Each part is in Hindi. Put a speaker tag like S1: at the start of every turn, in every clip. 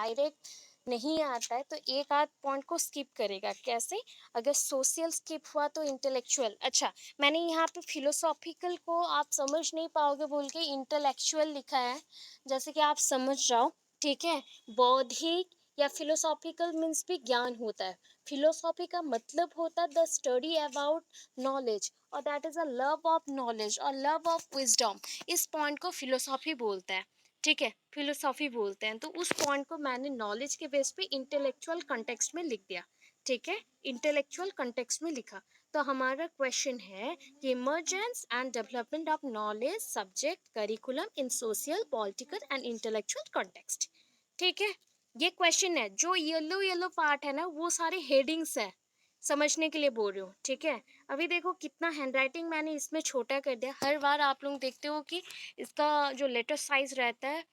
S1: डायरेक्ट नहीं आता है तो एक आध पॉइंट को स्किप करेगा। कैसे? अगर सोशल स्किप हुआ तो इंटेलेक्चुअल। अच्छा, मैंने यहाँ पे फिलोसॉफिकल को आप समझ नहीं पाओगे बोल के इंटेलेक्चुअल लिखा है, जैसे कि आप समझ जाओ। ठीक है? बौद्धिक या फिलोसॉफिकल मीन्स भी ज्ञान होता है। फिलोसॉफी का मतलब होता है द स्टडी अबाउट नॉलेज, और that is a love of knowledge और लव ऑफ विजडम। इस पॉइंट को फिलोसॉफी बोलते हैं। ठीक है, फिलोसॉफी बोलते हैं। तो उस पॉइंट को मैंने नॉलेज के बेस पे इंटेलेक्चुअल कंटेक्स्ट में लिख दिया। ठीक है, इंटेलेक्चुअल कंटेक्स्ट में लिखा। तो हमारा क्वेश्चन है कि emergence and development of knowledge subject curriculum in social political and intellectual context. ठीक है, ये क्वेश्चन है। जो येलो येलो पार्ट है ना वो सारे हेडिंग्स है, समझने के लिए बोल रही हूँ। ठीक है, अभी देखो कितना हैंडराइटिंग मैंने इसमें छोटा कर दिया। हर बार आप लोग देखते हो कि इसका जो लेटर साइज रहता है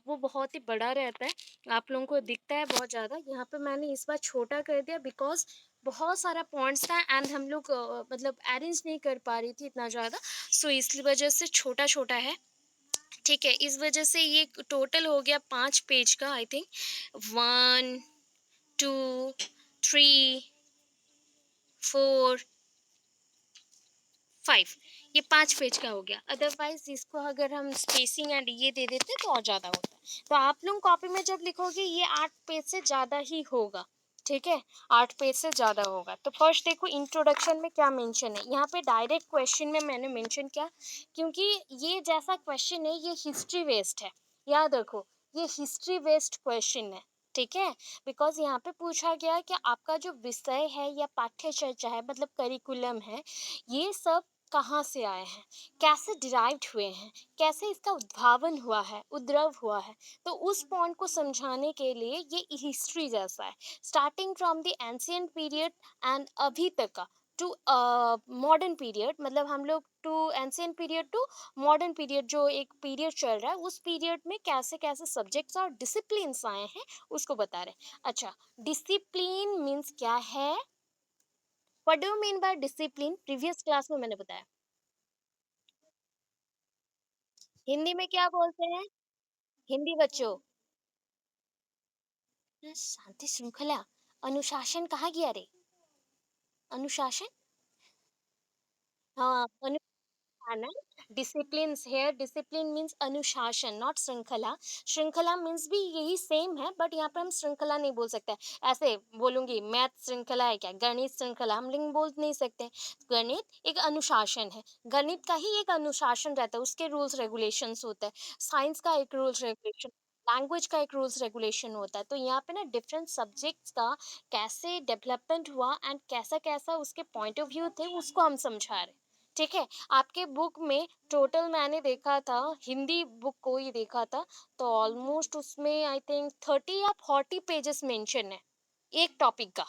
S1: वो बहुत ही बड़ा रहता है, आप लोगों को दिखता है बहुत ज़्यादा। यहाँ पे मैंने इस बार छोटा कर दिया बिकॉज बहुत सारा पॉइंट्स था एंड हम लोग मतलब अरेंज नहीं कर पा रही थी इतना ज़्यादा, सो इस वजह से छोटा छोटा है। ठीक है, इस वजह से ये टोटल हो गया 5 पेज का आई थिंक। 1 2 3 4 5, ये 5 पेज का हो गया। अदरवाइज इसको अगर हम स्पेसिंग एंड ये दे देते तो और ज़्यादा होता। तो आप लोग कॉपी में जब लिखोगे ये 8 पेज से ज़्यादा ही होगा। ठीक है, 8 पेज से ज़्यादा होगा। तो फर्स्ट देखो इंट्रोडक्शन में क्या मेंशन है। यहाँ पे डायरेक्ट क्वेश्चन में मैंने मेंशन किया क्योंकि ये जैसा क्वेश्चन है ये हिस्ट्री बेस्ड है। याद रखो, ये हिस्ट्री बेस्ड क्वेश्चन है। ठीक है, बिकॉज यहाँ पे पूछा गया कि आपका जो विषय है या पाठ्यचर्चा है मतलब करिकुलम है, ये सब कहाँ से आए हैं, कैसे डिराइव्ड हुए हैं, कैसे इसका उद्भावन हुआ है, उद्भव हुआ है। तो उस पॉइंट को समझाने के लिए ये हिस्ट्री जैसा है, starting from the ancient period and अभी तक का टू मॉडर्न पीरियड। मतलब हम लोग to ancient period to modern period, जो एक पीरियड चल रहा है उस पीरियड में कैसे कैसे सब्जेक्ट्स और डिसिप्लिन्स आए हैं उसको बता रहे हैं। अच्छा, डिसिप्लिन मीन्स क्या है? What do you mean by discipline? Previous class में मैंने बताया। हिंदी में क्या बोलते हैं? हिंदी बच्चों, शांति श्रृंखला, अनुशासन कहाँ गया रे? अनुशासन, हाँ, ना, डिसिप्लिन है। डिसिप्लिन मीन्स अनुशासन, नॉट श्रृंखला। श्रृंखला मीन्स भी यही सेम है बट यहाँ पे हम श्रृंखला नहीं बोल सकते। ऐसे बोलूंगी मैथ श्रृंखला है क्या, गणित श्रृंखला हम लिंग बोल नहीं सकते। गणित एक अनुशासन है, गणित का ही एक अनुशासन रहता है, उसके रूल्स रेगुलेशंस होते हैं। साइंस का एक रूल्स रेगुलेशन, लैंग्वेज का एक रूल्स रेगुलेशन होता है। तो यहाँ पे ना डिफरेंट सब्जेक्ट्स का कैसे डेवलपमेंट हुआ एंड कैसा कैसा उसके पॉइंट ऑफ व्यू थे उसको हम समझा रहे हैं। ठीक है, आपके बुक में टोटल मैंने देखा था, हिंदी बुक को ही देखा था, तो ऑलमोस्ट उसमें आई थिंक 30 या 40 पेजेस मेंशन है एक टॉपिक का।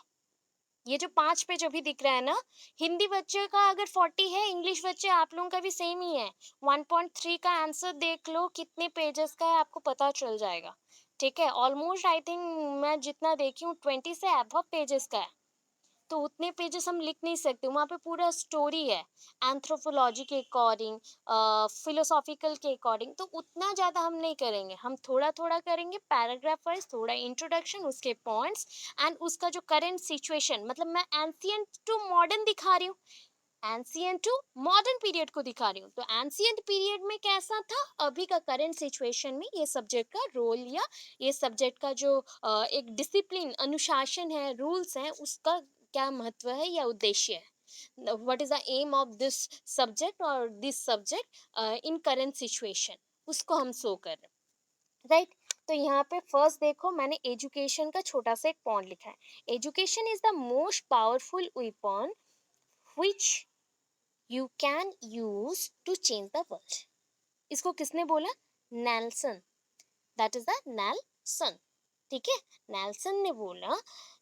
S1: ये जो 5 पेज अभी दिख रहा है ना, हिंदी बच्चे का अगर 40 है, इंग्लिश बच्चे आप लोगों का भी सेम ही है। 1.3 का आंसर देख लो कितने पेजेस का है आपको पता चल जाएगा। ठीक है, ऑलमोस्ट आई थिंक मैं जितना देखी हूँ 20 से अबव पेजेस का है। तो उतने पेजेस हम लिख नहीं सकते, वहाँ पे पूरा स्टोरी है एंथ्रोपोलॉजी के अकॉर्डिंग, फिलोसॉफिकल के अकॉर्डिंग। तो उतना ज़्यादा हम नहीं करेंगे, हम थोड़ा थोड़ा करेंगे पैराग्राफ वाइज, थोड़ा इंट्रोडक्शन उसके पॉइंट्स एंड उसका जो करंट सिचुएशन, मतलब मैं एंशियंट टू मॉडर्न दिखा रही हूँ, एंशियंट टू मॉडर्न पीरियड को दिखा रही हूँ। तो एंशियंट पीरियड में कैसा था, अभी का करंट सिचुएशन में ये सब्जेक्ट का रोल या ये सब्जेक्ट का जो एक डिसिप्लिन अनुशासन है, रूल्स हैं, उसका क्या महत्व है या उद्देश्य है, what is the aim of this subject और this subject in current situation, उसको हम शो कर रहे हैं। राइट, तो यहाँ पे फर्स्ट देखो मैंने एजुकेशन का छोटा सा एक पॉइंट लिखा है। Education is the most powerful weapon which you can use to change the world. इसको किसने बोला? Nelson, that is the Nelson. ठीक है, नेल्सन ने बोला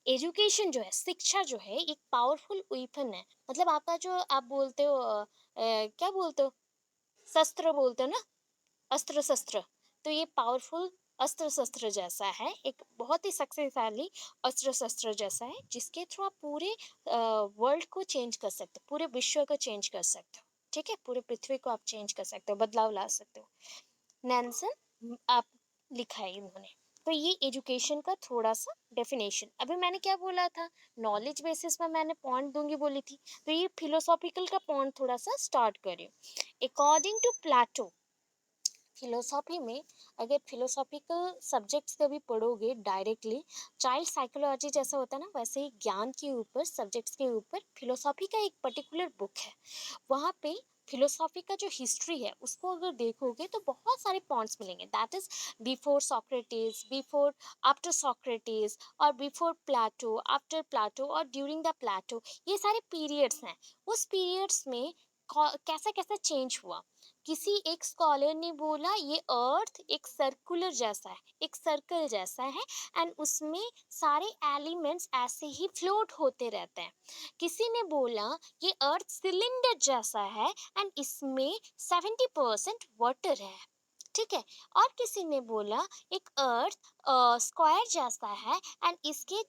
S1: एजुकेशन जो है, शिक्षा जो है एक पावरफुल वेपन है। मतलब आपका जो आप बोलते हो क्या बोलते हो, शस्त्र बोलते हो ना, अस्त्र शस्त्र। तो ये पावरफुल अस्त्र शस्त्र जैसा है, एक बहुत ही शक्तिशाली अस्त्र शस्त्र जैसा है जिसके थ्रू आप पूरे वर्ल्ड को चेंज कर सकते हो, पूरे विश्व को चेंज कर सकते हो। ठीक है, पूरे पृथ्वी को आप चेंज कर सकते हो, बदलाव ला सकते हो। नैनसन आप लिखा है इन्होंने। तो ये एजुकेशन का थोड़ा सा डेफिनेशन। अभी मैंने क्या बोला था, नॉलेज बेसिस में मैंने पॉइंट दूंगी बोली थी, तो ये फिलोसॉफिकल का पॉइंट थोड़ा सा स्टार्ट करें। अकॉर्डिंग टू प्लेटो, फिलोसॉफी में अगर फिलोसॉफिकल सब्जेक्ट्स कभी पढ़ोगे डायरेक्टली, चाइल्ड साइकोलॉजी जैसा होता है ना, वैसे ही ज्ञान के ऊपर, सब्जेक्ट्स के ऊपर फिलोसॉफी का एक पर्टिकुलर बुक है। वहाँ पे फिलोसॉफी का जो हिस्ट्री है उसको अगर देखोगे तो बहुत सारे पॉइंट्स मिलेंगे, that is before Socrates, before, after Socrates, और बिफोर प्लेटो, आफ्टर प्लेटो, और ड्यूरिंग द प्लेटो। ये सारे पीरियड्स हैं। उस पीरियड्स में कैसा कैसा चेंज हुआ। किसी एक स्कॉलर ने बोला ये अर्थ एक सर्कुलर जैसा है, एक सर्कल जैसा है, एंड उसमें सारे एलिमेंट्स ऐसे ही फ्लोट होते रहते हैं। किसी ने बोला ये अर्थ सिलेंडर जैसा है एंड इसमें 70% वाटर है, ठीक है। और किसी ने बोला एक अर्थ स्क्वायर जैसा है एंड इसके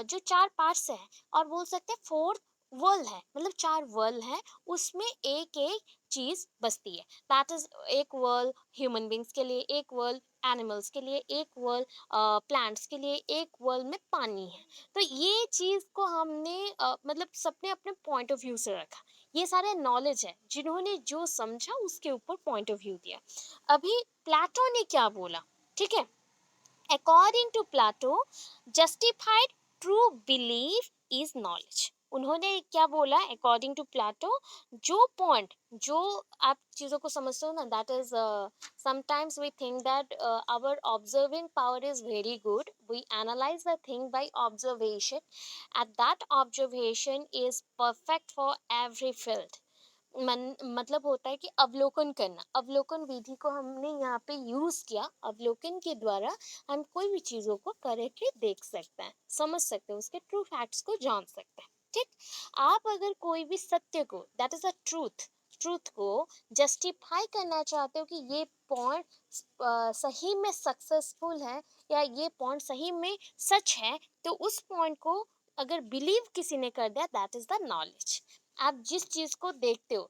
S1: जो चार पार्ट्स हैं, और बोल सकते हैं फोर्थ वर्ल है, मतलब चार वर्ल है, उसमें एक एक चीज बसती है, दैट इज एक वर्ल ह्यूमन बींग्स के लिए, एक वर्ल एनिमल्स के लिए, एक वर्ल प्लांट्स के लिए, एक वर्ल में पानी है। तो ये चीज को हमने मतलब सबने अपने पॉइंट ऑफ व्यू से रखा। ये सारे नॉलेज है, जिन्होंने जो समझा उसके ऊपर पॉइंट ऑफ व्यू दिया। अभी प्लेटो ने क्या बोला, ठीक है। According to Plato, justified true belief is knowledge. उन्होंने क्या बोला अकॉर्डिंग टू प्लेटो, जो पॉइंट, जो आप चीजों को समझते हो ना, that is sometimes we think that our observing power is very good, we analyze the thing by observation, and that observation is perfect for every field। मतलब होता है कि अवलोकन करना, अवलोकन विधि को हमने यहाँ पे यूज किया। अवलोकन के द्वारा हम कोई भी चीजों को करके देख सकते हैं, समझ सकते हैं, उसके ट्रू फैक्ट्स को जान सकते हैं, ठीक। आप अगर कोई भी सत्य को, that is a truth, truth को जस्टिफाई करना चाहते हो कि ये पॉइंट सही में सक्सेसफुल है, या ये पॉइंट सही में सच है, तो उस पॉइंट को अगर बिलीव किसी ने कर दिया, दैट इज द नॉलेज। आप जिस चीज को देखते हो,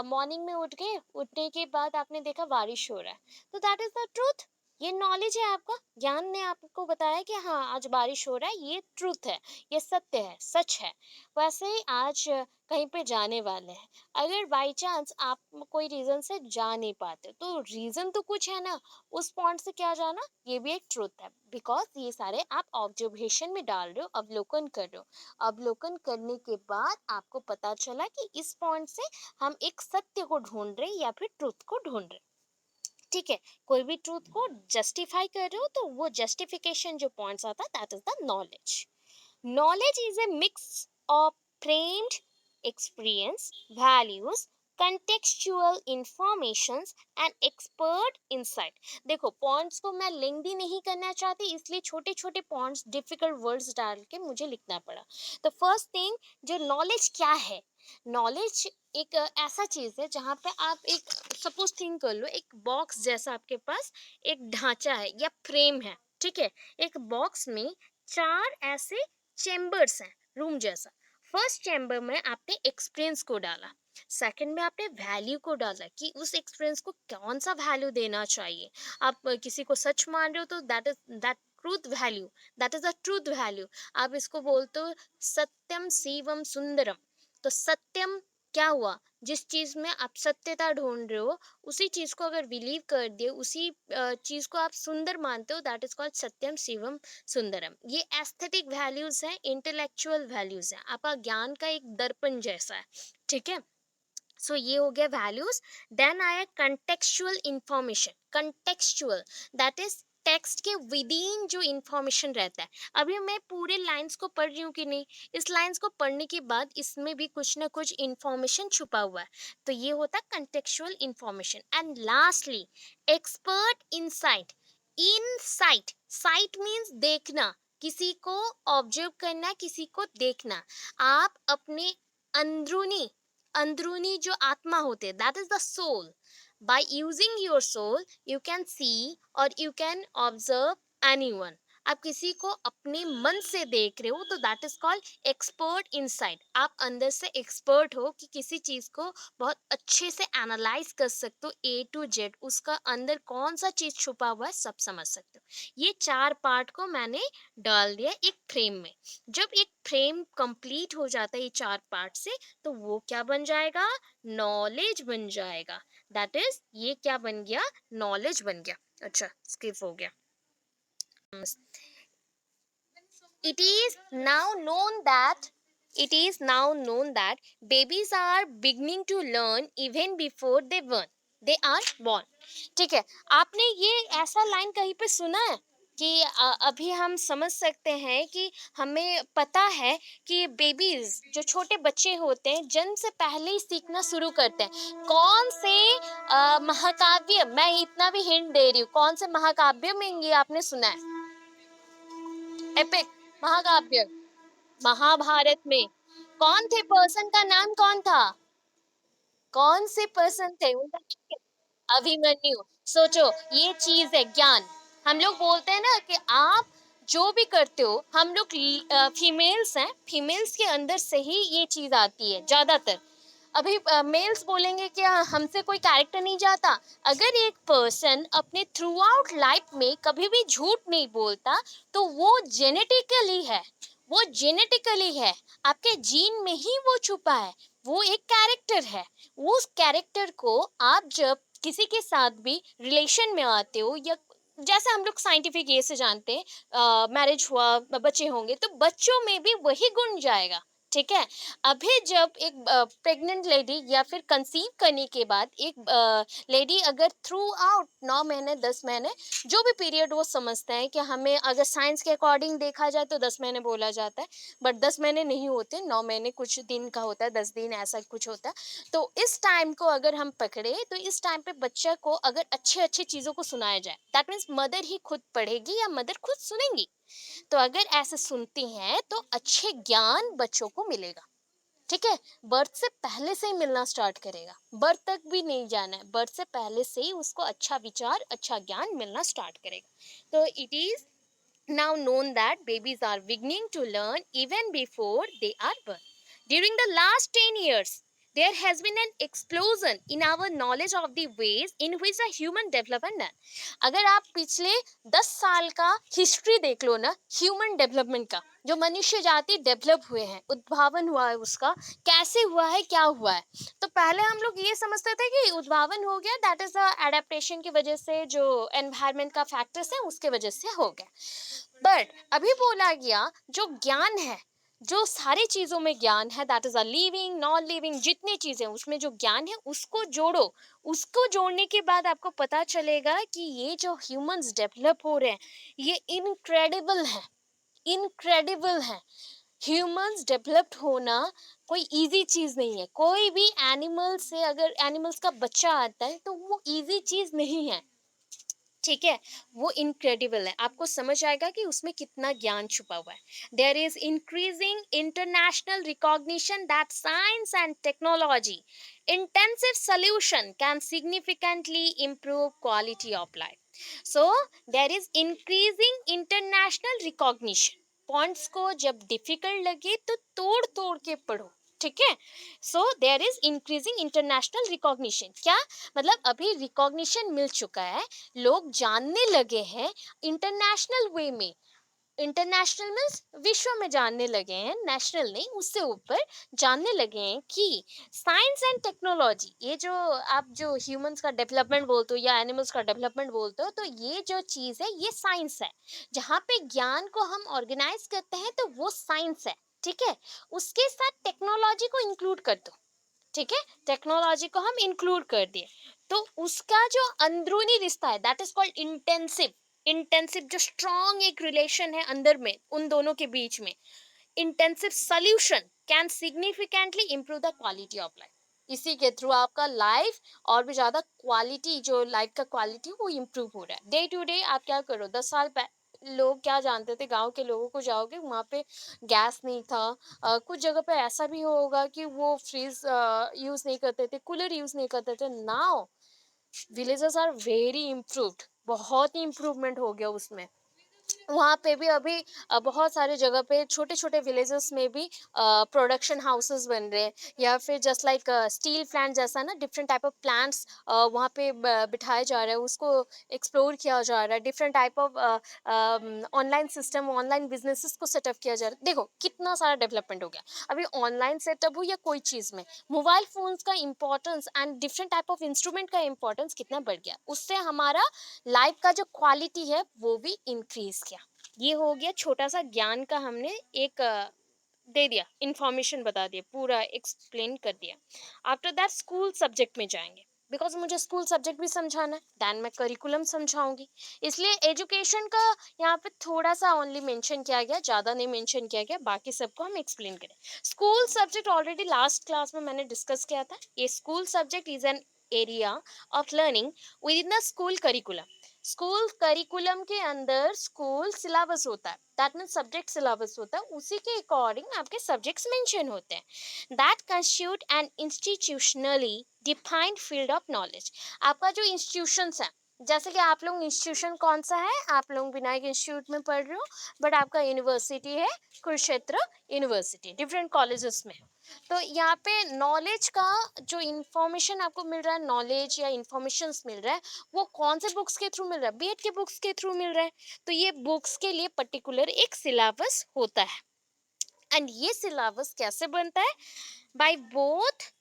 S1: मॉर्निंग में उठ गए, उठने के बाद आपने देखा बारिश हो रहा है, तो दैट इज द ट्रूथ। ये नॉलेज है आपका, ज्ञान ने आपको बताया कि हाँ आज बारिश हो रहा है, ये ट्रूथ है, ये सत्य है, सच है। वैसे ही आज कहीं पे जाने वाले हैं, अगर बाई चांस आप कोई रीजन से जा नहीं पाते, तो रीजन तो कुछ है ना, उस पॉइंट से क्या जाना, ये भी एक ट्रूथ है, बिकॉज ये सारे आप ऑब्जर्वेशन में डाल रहे हो, अवलोकन कर रहे हो। अवलोकन करने के बाद आपको पता चला कि इस पॉइंट से हम एक सत्य को ढूंढ रहे या फिर ट्रूथ को ढूंढ रहे, ठीक है। कोई भी ट्रूथ को जस्टिफाई कर रहे हो तो वो जस्टिफिकेशन जो पॉइंट्स आता है, that is the knowledge. Knowledge is a mix of framed experience, values, contextual informations and expert insight। देखो पॉइंट्स को मैं लेंदी नहीं करना चाहती, इसलिए छोटे छोटे पॉइंट्स, डिफिकल्ट वर्ड्स डाल के मुझे लिखना पड़ा। तो फर्स्ट थिंग, जो नॉलेज क्या है, नॉलेज एक ऐसा चीज है जहाँ पे आप एक, सपोज थिंक कर लो, एक बॉक्स जैसा आपके पास एक ढांचा है या फ्रेम है, ठीक है। एक बॉक्स में चार ऐसे चेम्बर्स हैं, रूम जैसा। फर्स्ट चेम्बर में आपने एक्सपीरियंस को डाला, सेकंड में आपने वैल्यू को डाला कि उस एक्सपीरियंस को कौन सा वैल्यू देना चाहिए। आप किसी को सच मान रहे हो तो that is that truth value, that is a truth value. आप इसको बोलते हो सत्यम शिवम सुंदरम, तो सत्यम क्या हुआ, जिस चीज में आप सत्यता ढूंढ रहे हो उसी चीज को अगर बिलीव कर दिए, उसी चीज को आप सुंदर मानते हो, दैट इज कॉल्ड सत्यम शिवम सुंदरम। ये एस्थेटिक वैल्यूज हैं, इंटेलेक्चुअल वैल्यूज हैं, आपका ज्ञान का एक दर्पण जैसा है, ठीक है। सो ये हो गया वैल्यूज। देन आया contextual information. Contextual that is text के विद इन जो इंफॉर्मेशन रहता है। अभी मैं पूरे लाइंस को पढ़ रही हूँ कि नहीं, इस लाइंस को पढ़ने के बाद इसमें भी कुछ ना कुछ इंफॉर्मेशन छुपा हुआ है, तो ये होता है contextual information. And lastly expert insight. Insight, site means देखना, किसी को ऑब्जर्व करना, किसी को देखना। आप अपने अंदरूनी, अंदरूनी जो आत्मा होते हैं, that is the soul. By using your soul you can see और यू कैन ऑब्जर्व एनीवन। आप किसी को अपने मन से देख रहे हो तो that is called expert insight. आप अंदर से एक्सपर्ट हो कि किसी चीज को बहुत अच्छे से एनालाइज कर सकते हो, ए टू जेड उसका अंदर कौन सा चीज छुपा हुआ है सब समझ सकते हो। ये चार पार्ट को मैंने डाल दिया एक फ्रेम में। जब एक फ्रेम कंप्लीट हो जाता है ये चार पार्ट से, तो वो क्या बन जाएगा, नॉलेज बन जाएगा। दैट इज ये क्या बन गया, नॉलेज बन गया। अच्छा स्किप हो गया। It is now known that it is now known that babies are beginning to learn even before they are born। ठीक है, आपने ये ऐसा लाइन कहीं पे सुना है कि अभी हम समझ सकते हैं कि हमें पता है कि बेबीज जो छोटे बच्चे होते हैं जन्म से पहले ही सीखना शुरू करते हैं। कौन से महाकाव्य, मैं इतना भी हिंट दे रही हूँ, कौन से महाकाव्य में ये आपने सुना है, एपिक महाकाव्य, महाभारत में कौन थे, पर्सन का नाम कौन था, कौन से पर्सन थे उनका नाम क्या? अभिमन्यु। सोचो, ये चीज है ज्ञान। हम लोग बोलते हैं ना कि आप जो भी करते हो, हम लोग फीमेल्स हैं, फीमेल्स के अंदर से ही ये चीज आती है ज्यादातर। अभी मेल्स बोलेंगे कि हमसे कोई कैरेक्टर नहीं जाता। अगर एक पर्सन अपने थ्रू आउट लाइफ में कभी भी झूठ नहीं बोलता तो वो जेनेटिकली है, वो जेनेटिकली है, आपके जीन में ही वो छुपा है, वो एक कैरेक्टर है। उस कैरेक्टर को आप जब किसी के साथ भी रिलेशन में आते हो, या जैसे हम लोग साइंटिफिक ये से जानते हैं, मैरिज हुआ बच्चे होंगे तो बच्चों में भी वही गुण जाएगा। ठीक है, अभी जब एक प्रेग्नेंट लेडी या फिर कंसीव करने के बाद एक लेडी अगर थ्रू आउट 9 महीने 10 महीने जो भी पीरियड वो समझते हैं कि हमें अगर साइंस के अकॉर्डिंग देखा जाए तो 10 महीने बोला जाता है, बट 10 महीने नहीं होते, 9 महीने कुछ दिन का होता है, 10 दिन ऐसा कुछ होता है। तो इस टाइम को अगर हम पकड़े तो इस टाइम पे बच्चा को अगर अच्छे अच्छे चीजों को सुनाया जाए, दैट मीन्स मदर ही खुद पढ़ेगी या मदर खुद सुनेंगी। तो अगर ऐसे सुनती हैं तो अच्छे ज्ञान बच्चों को मिलेगा। ठीक है, बर्थ से पहले से ही मिलना स्टार्ट करेगा, बर्थ तक भी नहीं जाना है, बर्थ से पहले से ही उसको अच्छा विचार अच्छा ज्ञान मिलना स्टार्ट करेगा। तो it is now known that babies are beginning to learn even before they are born। During the last 10 years, there has been an explosion in our knowledge of the ways in which the human development done। अगर आप पिछले 10 साल का हिस्ट्री देख लो ना, ह्यूमन डेवलपमेंट का, जो मनुष्य जाति डेवलप हुए हैं, उद्भावन हुआ है उसका, कैसे हुआ है, क्या हुआ है। तो पहले हम लोग ये समझते थे कि उद्भावन हो गया, दैट इज द एडेप्टेशन की वजह से, जो एनवायरमेंट का फैक्टर्स है उसके वजह से हो गया। बट अभी बोला गया जो ज्ञान है, जो सारी चीजों में ज्ञान है, that is a living non living जितनी चीजें उसमें जो ज्ञान है उसको जोड़ो। उसको जोड़ने के बाद आपको पता चलेगा कि ये जो ह्यूमंस डेवलप हो रहे हैं ये इनक्रेडिबल है, इनक्रेडिबल है। ह्यूमंस डेवलप्ड होना कोई इजी चीज नहीं है। कोई भी एनिमल से अगर एनिमल्स का बच्चा आता है तो वो इजी चीज नहीं है। ठीक है, वो इनक्रेडिबल है, आपको समझ आएगा कि उसमें कितना ज्ञान छुपा हुआ है। There is increasing international recognition that science and technology intensive solution can significantly improve quality of life। So there is increasing international recognition। Points को जब डिफिकल्ट लगे तो तोड़ तोड़ के पढ़ो। ठीक है, so there is increasing international recognition. क्या मतलब, अभी रिकॉग्निशन मिल चुका है, लोग जानने लगे हैं इंटरनेशनल वे में। इंटरनेशनल मीन्स विश्व में जानने लगे हैं, नेशनल नहीं, उससे ऊपर जानने लगे हैं कि साइंस एंड टेक्नोलॉजी, ये जो आप जो ह्यूमंस का डेवलपमेंट बोलते हो या एनिमल्स का डेवलपमेंट बोलते हो, तो ये जो चीज़ है ये साइंस है। जहाँ पे ज्ञान को हम ऑर्गेनाइज करते हैं तो वो साइंस है। ठीक है, उसके साथ टेक्नोलॉजी को इंक्लूड कर दो। ठीक है, टेक्नोलॉजी को हम इंक्लूड कर दिए तो उसका जो अंदरूनी रिश्ता है that is called intensive. Intensive जो स्ट्रॉन्ग एक रिलेशन है अंदर में उन दोनों के बीच में, intensive solution can significantly improve the quality of life. इसी के थ्रू आपका लाइफ और भी ज्यादा क्वालिटी, जो लाइफ का क्वालिटी वो इम्प्रूव हो रहा है डे टू डे। आप क्या करो, 10 साल लोग क्या जानते थे, गांव के लोगों को जाओगे वहां पे गैस नहीं था। कुछ जगह पे ऐसा भी होगा कि वो फ्रिज यूज नहीं करते थे, कूलर यूज नहीं करते थे। Now villages are very improved, बहुत ही इम्प्रूवमेंट हो गया उसमें। वहाँ पे भी अभी बहुत सारे जगह पे छोटे-छोटे विलेजेस में भी प्रोडक्शन हाउसेस बन रहे हैं, या फिर जस्ट लाइक स्टील प्लांट जैसा ना, डिफरेंट टाइप ऑफ प्लांट्स वहाँ पे बिठाया जा रहा है, उसको एक्सप्लोर किया जा रहा है, different type of online system, online businesses को सेटअप किया जा रहा है। देखो कितना सारा डेवलपमेंट हो गया अभी, ऑनलाइन सेटअप हो या कोई चीज़ में, मोबाइल फोन्स का importance and different type of instrument का इंपॉर्टेंस कितना बढ़ गया, उससे हमारा लाइफ का जो क्वालिटी है वो भी इंक्रीज किया। ये हो गया छोटा सा ज्ञान का, हमने एक दे दिया, इंफॉर्मेशन बता दिया, पूरा एक्सप्लेन कर दिया। आफ्टर दैट स्कूल सब्जेक्ट में जाएंगे, बिकॉज मुझे स्कूल सब्जेक्ट भी समझाना है, दैन मैं करिकुलम समझाऊंगी। इसलिए एजुकेशन का यहाँ पे थोड़ा सा ओनली मेंशन किया गया, ज़्यादा नहीं मेंशन किया गया, बाकी सबको हम एक्सप्लेन करें। School subject already last class में मैंने डिस्कस किया था। ये school subject is an area of learning with in the school curriculum. School curriculum के अंदर स्कूल सिलेबस होता है, दैट मीन्स सब्जेक्ट सिलेबस होता है, उसी के अकॉर्डिंग आपके सब्जेक्ट्स मेंशन होते हैं। That constitute an institutionally defined field of knowledge. आपका जो इंस्टीट्यूशंस है, जैसे कि आप लोग इंस्टीट्यूशन कौन सा है, आप लोग विनायक इंस्टीट्यूट में पढ़ रहे हो, बट आपका यूनिवर्सिटी है कुरुक्षेत्र यूनिवर्सिटी, डिफरेंट कॉलेजेस में। तो यहाँ पे नॉलेज का जो इंफॉर्मेशन आपको मिल रहा है, नॉलेज या इंफॉर्मेशन मिल रहा है, वो कौन से बुक्स के थ्रू मिल रहा है, बीएड के बुक्स के थ्रू मिल रहा है। तो ये बुक्स के लिए पर्टिकुलर एक सिलेबस होता है, एंड ये सिलेबस कैसे बनता है, by both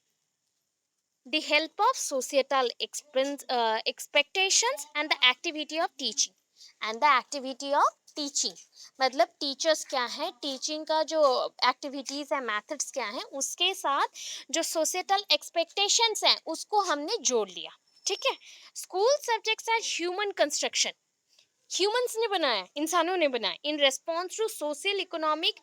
S1: the help of societal expectations and the activity of teaching and the activity of teaching। मतलब टीचर्स क्या है, टीचिंग का जो एक्टिविटीज है, मेथड्स क्या है, उसके साथ जो सोसाइटल एक्सपेक्टेशंस हैं उसको हमने जोड़ लिया। ठीक है। School subjects are human construction, humans ने बनाया, इंसानों ने बनाया, in response to social, economic,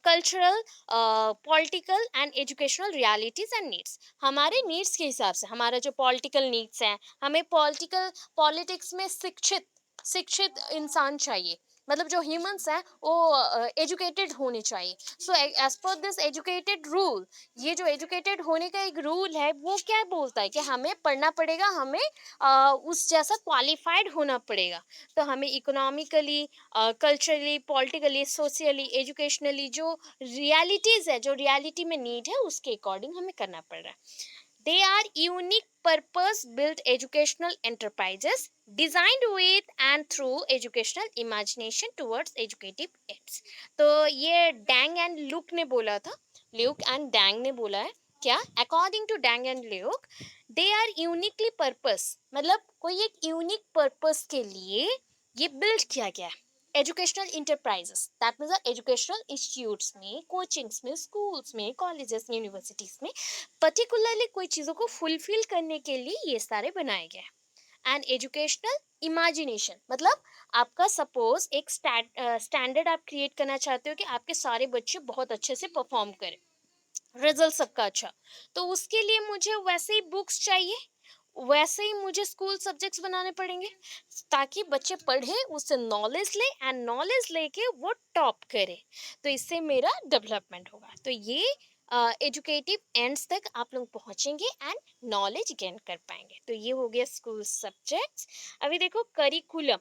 S1: cultural, political and educational realities and needs. हमारे नीड्स के हिसाब से, हमारा जो पॉलिटिकल नीड्स हैं, हमें पॉलिटिक्स में शिक्षित शिक्षित इंसान चाहिए, मतलब जो ह्यूमंस हैं वो एजुकेटेड होने चाहिए। So as per this educated rule, ये जो एजुकेटेड होने का एक रूल है वो क्या बोलता है कि हमें पढ़ना पड़ेगा, हमें उस जैसा क्वालिफाइड होना पड़ेगा। तो हमें economically, culturally, politically, socially, educationally जो रियलिटीज़ है, जो रियलिटी में नीड है, उसके अकॉर्डिंग हमें करना पड़ रहा है। They are unique purpose built educational enterprises designed with and through educational imagination towards educative ends। तो ये डैंग एंड लुक ने बोला था, ल्यूक एंड डैंग ने बोला है क्या, according to Deng and Luke, they are uniquely purpose, मतलब कोई एक यूनिक पर्पस के लिए ये बिल्ड किया गया है। Educational enterprises, that means educational institutes में, कोचिंग्स में, स्कूल्स में, कॉलेजेस, यूनिवर्सिटीज में पर्टिकुलरली कोई चीज़ों को फुलफिल करने के लिए ये सारे बनाए गए हैं। एंड एजुकेशनल इमेजिनेशन, मतलब आपका सपोज एक स्टैंडर्ड आप क्रिएट करना चाहते हो कि आपके सारे बच्चे बहुत अच्छे से परफॉर्म करें, रिजल्ट सबका अच्छा, तो उसके लिए मुझे वैसे ही बुक्स चाहिए, वैसे ही मुझे स्कूल सब्जेक्ट्स बनाने पड़ेंगे, ताकि बच्चे पढ़े, उससे नॉलेज ले, एंड नॉलेज लेके वो टॉप करे, तो इससे मेरा डेवलपमेंट होगा। तो ये एजुकेटिव एंड्स तक आप लोग पहुंचेंगे एंड नॉलेज गेन कर पाएंगे। तो ये हो गया स्कूल सब्जेक्ट्स। अभी देखो करिकुलम,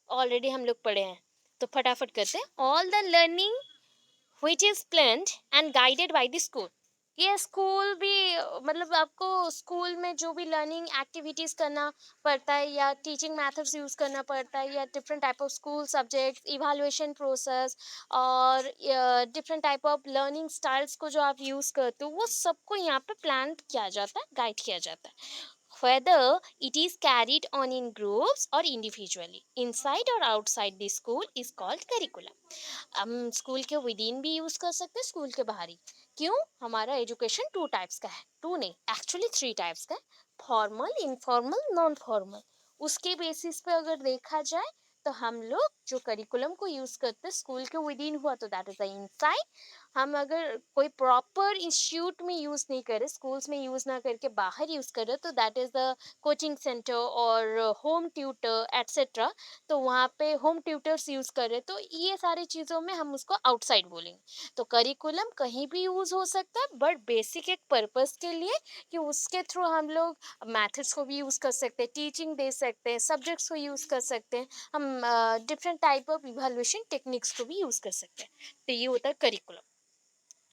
S1: ऑलरेडी हम लोग पढ़े हैं, तो फटाफट करते हैं। All the learning which is planned and guided by the school। ये स्कूल भी मतलब आपको स्कूल में जो भी लर्निंग एक्टिविटीज़ करना पड़ता है, या टीचिंग मेथड्स यूज़ करना पड़ता है, या different type of school subjects, evaluation process, और different type of learning styles को जो आप यूज़ करते हो, वो सबको यहाँ पे प्लान किया जाता है, गाइड किया जाता है। Whether it is carried on in groups or individually, inside or outside the school is called curriculum। हम स्कूल के विद इन भी यूज कर सकते हैं, स्कूल के बाहर ही। क्यों, हमारा एजुकेशन टू टाइप्स का है, टू नहीं एक्चुअली थ्री टाइप्स का है, फॉर्मल, इनफॉर्मल, नॉन फॉर्मल। उसके बेसिस पे अगर देखा जाए तो हम लोग जो करिकुलम को यूज करते हैं स्कूल के विद इन हुआ तो दैट इज द इनसाइड, हम अगर कोई प्रॉपर इंस्टीट्यूट में यूज़ नहीं कर रहे, स्कूल्स में यूज़ ना करके बाहर यूज़ कर रहे, तो that is the coaching centre और होम ट्यूटर एटसेट्रा। तो वहाँ पे होम ट्यूटर्स यूज़ कर रहे, तो ये सारी चीज़ों में हम उसको आउटसाइड बोलेंगे। तो करिकुलम कहीं भी यूज़ हो सकता है, बट बेसिक एक पर्पस के लिए, कि उसके थ्रू हम लोग मैथड्स को भी यूज़ कर सकते हैं, टीचिंग दे सकते हैं, सब्जेक्ट्स को यूज़ कर सकते हैं, हम different type of evaluation techniques को भी यूज़ कर सकते हैं। तो ये होता है करिकुलम।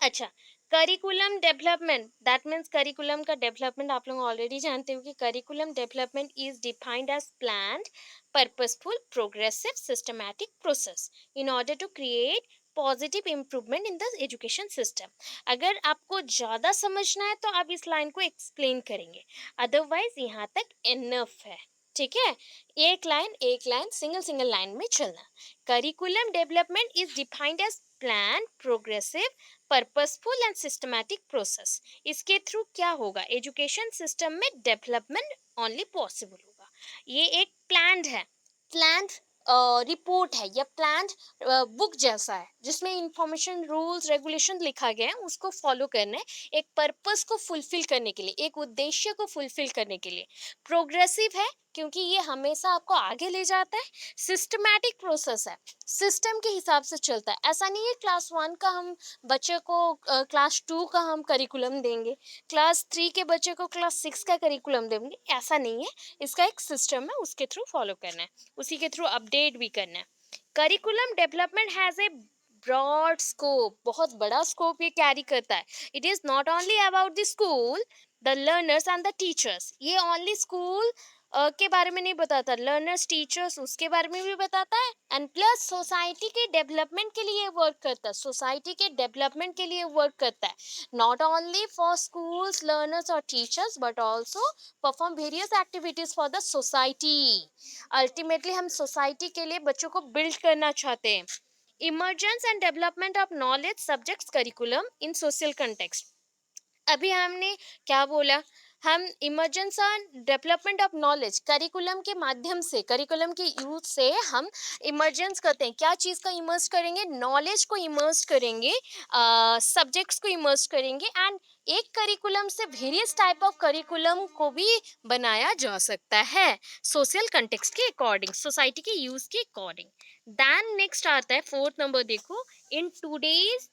S1: अच्छा, curriculum development, that means curriculum का डेवलपमेंट आप लोग ऑलरेडी जानते हो कि curriculum development is defined as planned, purposeful, progressive, systematic process in order to create positive improvement in the education system. अगर आपको ज़्यादा समझना है तो आप इस लाइन को एक्सप्लेन करेंगे, अदरवाइज यहाँ तक इनफ है। ठीक है, एक लाइन सिंगल सिंगल लाइन में चलना। Curriculum development is defined as plan, progressive, purposeful and systematic process. इसके थ्रू क्या होगा, एजुकेशन सिस्टम में डेवलपमेंट ओनली पॉसिबल होगा। ये एक प्लान्ड है, प्लान्ड रिपोर्ट है या प्लान्ड बुक जैसा है, जिसमें इंफॉर्मेशन, रूल्स, रेगुलेशन लिखा गया है, उसको फॉलो करना है, एक पर्पस को फुलफिल करने के लिए, एक उद्देश्य को फुलफिल करने के लिए। प्रोग्रेसिव है क्योंकि ये हमेशा आपको आगे ले जाता है। सिस्टमैटिक प्रोसेस है, सिस्टम के हिसाब से चलता है। ऐसा नहीं है क्लास 1 का हम बच्चे को क्लास 2 का हम करिकुलम देंगे, क्लास 3 के बच्चे को क्लास 6 का करिकुलम देंगे, ऐसा नहीं है। इसका एक सिस्टम है, उसके थ्रू फॉलो करना है, उसी के थ्रू अपडेट भी करना है। Curriculum development has a broad scope, बहुत बड़ा स्कोप ये कैरी करता है। It is not only about the school, the learners and the teachers. ये ओनली स्कूल के बारे में नहीं बताता, लर्नर्स, टीचर्स, उसके बारे में भी बताता है, एंड प्लस सोसाइटी के डेवलपमेंट के लिए वर्क करता है, सोसाइटी के डेवलपमेंट के लिए वर्क करता है। Not only for schools, learners और teachers, but also perform various activities for the society. Ultimately हम सोसाइटी के लिए बच्चों को बिल्ड करना चाहते हैं। Emergence and development of knowledge subjects curriculum in social context. अभी हमने क्या बोला, हम इमर्जेंस और डेवलपमेंट ऑफ नॉलेज करिकुलम के माध्यम से, करिकुलम के यूज से हम इमर्जेंस करते हैं। क्या चीज़ का इमर्ज करेंगे, नॉलेज को इमर्ज करेंगे, सब्जेक्ट्स को इमर्ज करेंगे, एंड एक करिकुलम से वेरियस टाइप ऑफ करिकुलम को भी बनाया जा सकता है सोशल कंटेक्स्ट के अकॉर्डिंग, सोसाइटी के यूज के अकॉर्डिंग। देन नेक्स्ट आता है फोर्थ नंबर, देखो, in today's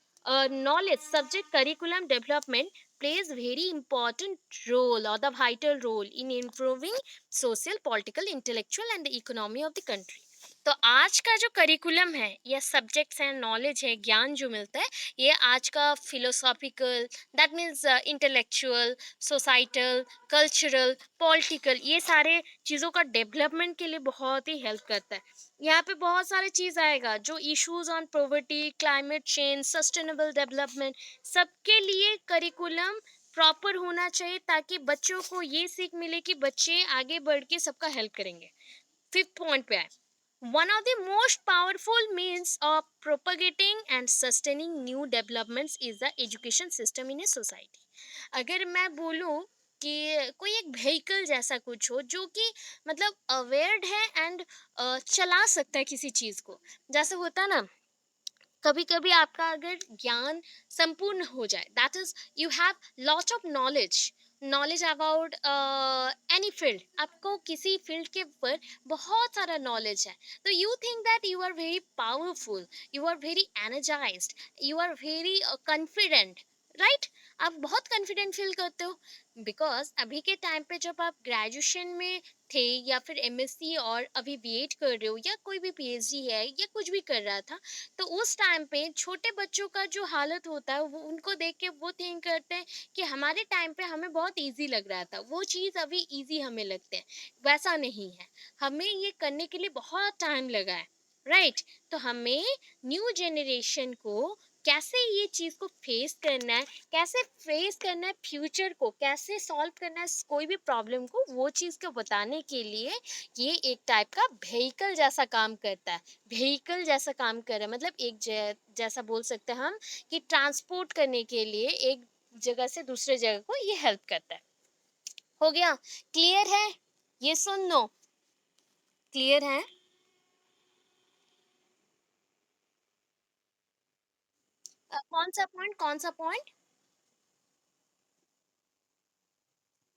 S1: knowledge subject curriculum development plays very important role or the vital role in improving social, political, intellectual and the economy of the country। तो आज का जो करिकुलम है या सब्जेक्ट्स हैं, नॉलेज है, ज्ञान जो मिलता है, ये आज का philosophical, that means intellectual, societal, cultural, political, ये सारे चीज़ों का डेवलपमेंट के लिए बहुत ही हेल्प करता है। यहाँ पे बहुत सारे चीज़ आएगा, जो issues on poverty, climate change, sustainable development, सबके लिए करिकुलम प्रॉपर होना चाहिए, ताकि बच्चों को ये सीख मिले कि बच्चे आगे बढ़ के सबका हेल्प करेंगे। फिफ्थ पॉइंट पे आए, one of the most powerful means of propagating and sustaining new developments is the education system in a society। अगर मैं बोलूँ कि कोई एक व्हीकल जैसा कुछ हो जो कि मतलब अवेयर्ड है एंड चला सकता है किसी चीज़ को, जैसे होता है ना, कभी कभी आपका अगर ज्ञान संपूर्ण हो जाए, that is you have lot of knowledge, knowledge about any field, आपको किसी फील्ड के ऊपर बहुत सारा नॉलेज है, तो you think that you are very powerful, you are very energised, you are very confident, right? आप बहुत कॉन्फिडेंट फील करते हो, बिकॉज अभी के टाइम पे जब आप ग्रेजुएशन में थे या फिर एमएससी और अभी बीएड कर रहे हो या कोई भी पीएचडी है या कुछ भी कर रहा था, तो उस टाइम पे छोटे बच्चों का जो हालत होता है, वो उनको देख के वो थिंक करते हैं कि हमारे टाइम पे हमें बहुत इजी लग रहा था, वो चीज़ अभी इजी हमें लगते हैं। वैसा नहीं है, हमें ये करने के लिए बहुत टाइम लगा है, राइट? तो हमें न्यू जनरेशन को कैसे ये चीज़ को फेस करना है, कैसे फेस करना है फ्यूचर को, कैसे सॉल्व करना है कोई भी प्रॉब्लम को, वो चीज़ को बताने के लिए ये एक टाइप का व्हीकल जैसा काम करता है। व्हीकल जैसा काम कर रहा है मतलब एक जैसा बोल सकते हैं हम कि ट्रांसपोर्ट करने के लिए एक जगह से दूसरे जगह को ये हेल्प करता है। हो गया? क्लियर है? ये सुन लो, क्लियर है? कौन सा पॉइंट?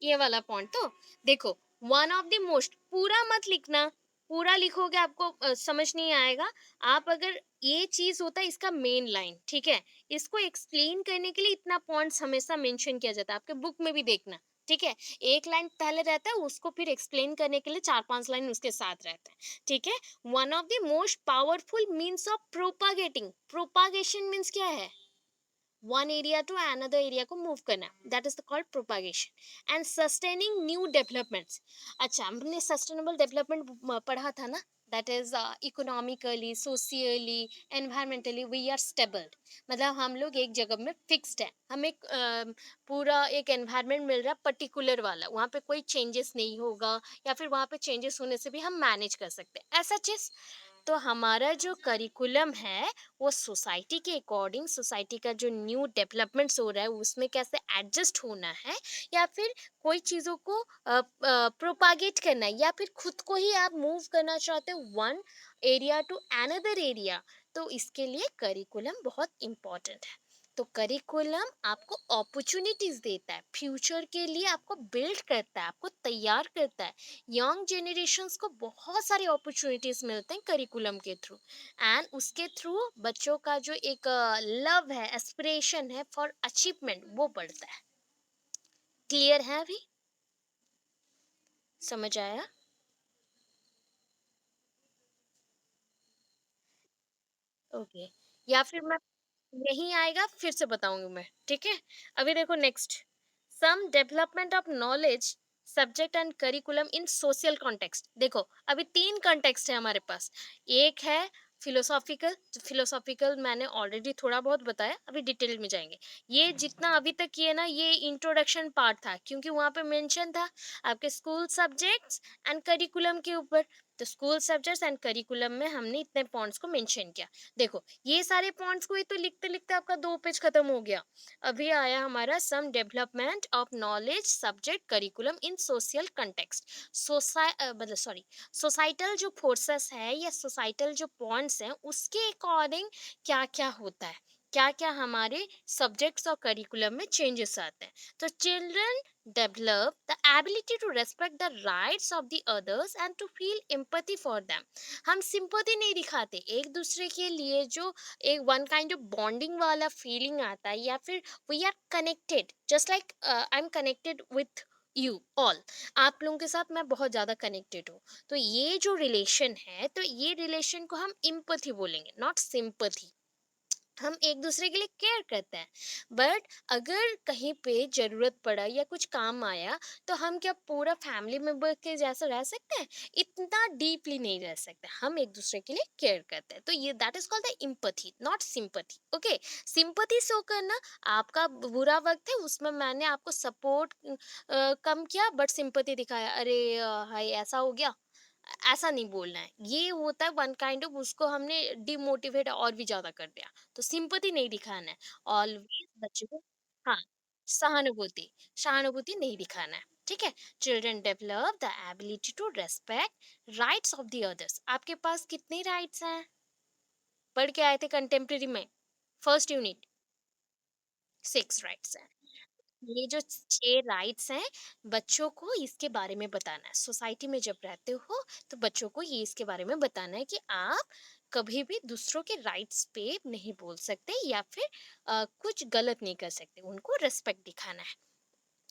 S1: ये वाला पॉइंट तो देखो, वन ऑफ द मोस्ट, पूरा मत लिखना, पूरा लिखोगे आपको समझ नहीं आएगा। आप अगर, ये चीज होता है इसका मेन लाइन, ठीक है, इसको एक्सप्लेन करने के लिए इतना पॉइंट्स हमेशा मेंशन किया जाता है, आपके बुक में भी देखना, ठीक है। एक लाइन पहले रहता है, उसको फिर एक्सप्लेन करने के लिए चार पांच लाइन उसके साथ रहता है, ठीक है। One of the most powerful means of propagating, propagation means क्या है? One area to another area को मूव करना, that is called propagation. And sustaining new developments. अच्छा, हमने सस्टेनेबल डेवलपमेंट पढ़ा था ना, that is economically, socially, environmentally we are stable. मतलब हम लोग एक जगह में फिक्स्ड है, हमें पूरा एक एनवायरमेंट मिल रहा है पर्टिकुलर वाला, वहाँ पे कोई चेंजेस नहीं होगा, या फिर वहाँ पे चेंजेस होने से भी हम मैनेज कर सकते हैं, ऐसा चीज। तो हमारा जो करिकुलम है वो सोसाइटी के अकॉर्डिंग, सोसाइटी का जो न्यू डेवलपमेंट्स हो रहा है उसमें कैसे एडजस्ट होना है, या फिर कोई चीज़ों को प्रोपागेट करना है, या फिर खुद को ही आप मूव करना चाहते हो one area to another area, तो इसके लिए करिकुलम बहुत इम्पोर्टेंट है। तो करिकुलम आपको अपॉर्चुनिटीज देता है, फ्यूचर के लिए आपको बिल्ड करता है, आपको तैयार करता है। यंग जनरेशन्स को बहुत सारे अपॉर्चुनिटीज मिलते हैं करिकुलम के थ्रू, एंड उसके थ्रू बच्चों का जो एक लव है, एस्पिरेशन है फॉर अचीवमेंट, वो बढ़ता है। क्लियर है अभी? समझ आया? ओके। या फिर मैं, नहीं आएगा फिर से बताऊंगी मैं, ठीक है। अभी देखो next, some development of knowledge, subject and curriculum in social context. देखो अभी तीन कॉन्टेक्स्ट है हमारे पास। एक है फिलोसॉफिकल, फिलोसॉफिकल मैंने ऑलरेडी थोड़ा बहुत बताया, अभी डिटेल में जाएंगे। ये जितना अभी तक किए ना, ये इंट्रोडक्शन पार्ट था, क्योंकि वहां पे मेंशन था आपके स्कूल सब्जेक्ट्स एंड करिकुलम के ऊपर। तो स्कूल सब्जेक्ट्स एंड करिकुलम में हमने इतने पॉइंट्स को मेंशन किया। देखो ये सारे पॉइंट्स को ही तो लिखते लिखते आपका दो पेज खत्म हो गया। अभी आया हमारा some development of knowledge, subject, curriculum in social context. मतलब सॉरी, सोसाइटल जो फोर्सेस है या सोसाइटल जो पॉइंट्स हैं उसके अकॉर्डिंग क्या क्या होता है, क्या क्या हमारे सब्जेक्ट्स और करिकुलम में चेंजेस आते हैं। तो children develop the ability to respect the rights of the others and to feel empathy for them। हम सिंपैथी नहीं दिखाते एक दूसरे के लिए, जो एक वन काइंड ऑफ बॉन्डिंग वाला फीलिंग आता है, या फिर we are connected, just like I am connected with you all. आप लोगों के साथ मैं बहुत ज़्यादा कनेक्टेड हूँ। तो ये जो रिलेशन है, तो ये रिलेशन को हम इम्पैथी बोलेंगे, नॉट सिंपैथी। हम एक दूसरे के लिए केयर करते हैं। बट अगर कहीं पे जरूरत पड़ा या कुछ काम आया, तो हम क्या पूरा फैमिली मेंबर के जैसा रह सकते हैं? इतना डीपली नहीं रह सकते, हम एक दूसरे के लिए केयर करते हैं। तो ये that is called the empathy, not sympathy. Okay. Sympathy show करना, आपका बुरा वक्त है उसमें मैंने आपको सपोर्ट कम किया, बट सिंपैथी दिखाया, अरे हाय ऐसा हो गया, ऐसा नहीं बोलना है। ये होता है वन काइंड ऑफ, उसको हमने डिमोटिवेट और भी ज्यादा कर दिया, तो सिंपैथी नहीं दिखाना है। ऑलवेज बच्चे को, हाँ, सहानुभूति, सहानुभूति नहीं दिखाना है, ठीक है। Children develop the ability to respect rights of the others. आपके पास कितने राइट्स हैं? पढ़ के आए थे कंटेम्प्रेरी में, फर्स्ट यूनिट, सिक्स राइट्स हैं। ये जो 6 राइट्स हैं, बच्चों को इसके बारे में बताना है। सोसाइटी में जब रहते हो, तो बच्चों को ये इसके बारे में बताना है कि आप कभी भी दूसरों के राइट्स पे नहीं बोल सकते, या फिर कुछ गलत नहीं कर सकते, उनको रिस्पेक्ट दिखाना है,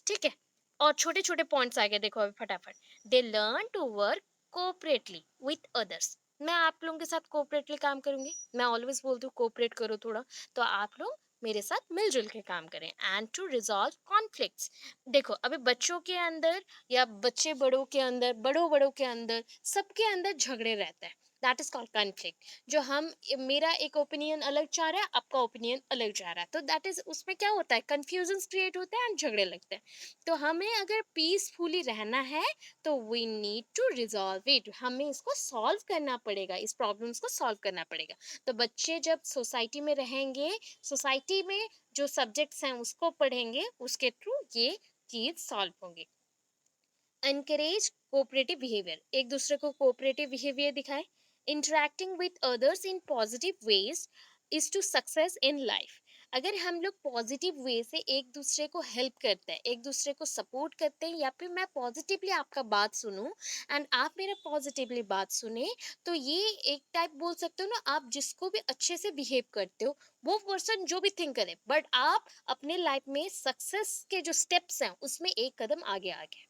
S1: ठीक है। और छोटे छोटे पॉइंट्स आ गए, देखो अभी फटाफट। They learn to work cooperatively with others. मैं आप लोगों के साथ कोऑपरेटली काम करूंगी, मैं ऑलवेज बोलती हूँ कोऑपरेट करो थोड़ा, तो आप लोग मेरे साथ मिलजुल के काम करें। And to resolve conflicts. देखो अभी बच्चों के अंदर, या बच्चे बड़ों के अंदर, बड़ों बड़ों के अंदर, सबके अंदर झगड़े रहते हैं, दैट इज कॉल्ड कॉन्फ्लिक्ट। जो हम, मेरा एक ओपिनियन अलग चाह रहा है, आपका ओपिनियन अलग जा रहा है, तो दैट इज, उसमें क्या होता है, कंफ्यूजन क्रिएट होते हैं एंड झगड़े लगते हैं। तो हमें अगर पीसफुली रहना है, तो we need to resolve it, हमें इसको सॉल्व करना पड़ेगा, इस प्रॉब्लम्स को सॉल्व करना पड़ेगा। तो बच्चे जब सोसाइटी में रहेंगे, सोसाइटी में जो सब्जेक्ट्स हैं उसको पढ़ेंगे, उसके थ्रू ये चीज सॉल्व होंगी। एनकरेज कोऑपरेटिव बिहेवियर, एक दूसरे को कोऑपरेटिव बिहेवियर दिखाएं। Interacting with others in positive ways is to success in life. अगर हम लोग पॉजिटिव वे से एक दूसरे को हेल्प करते हैं, एक दूसरे को सपोर्ट करते हैं, या फिर मैं पॉजिटिवली आपका बात सुनूं एंड आप मेरा पॉजिटिवली बात सुने, तो ये एक टाइप बोल सकते हो ना, आप जिसको भी अच्छे से बिहेव करते हो, वो पर्सन जो भी थिंक करे, बट आप अपने लाइफ में सक्सेस के जो स्टेप्स हैं उसमें एक कदम आगे आ गए।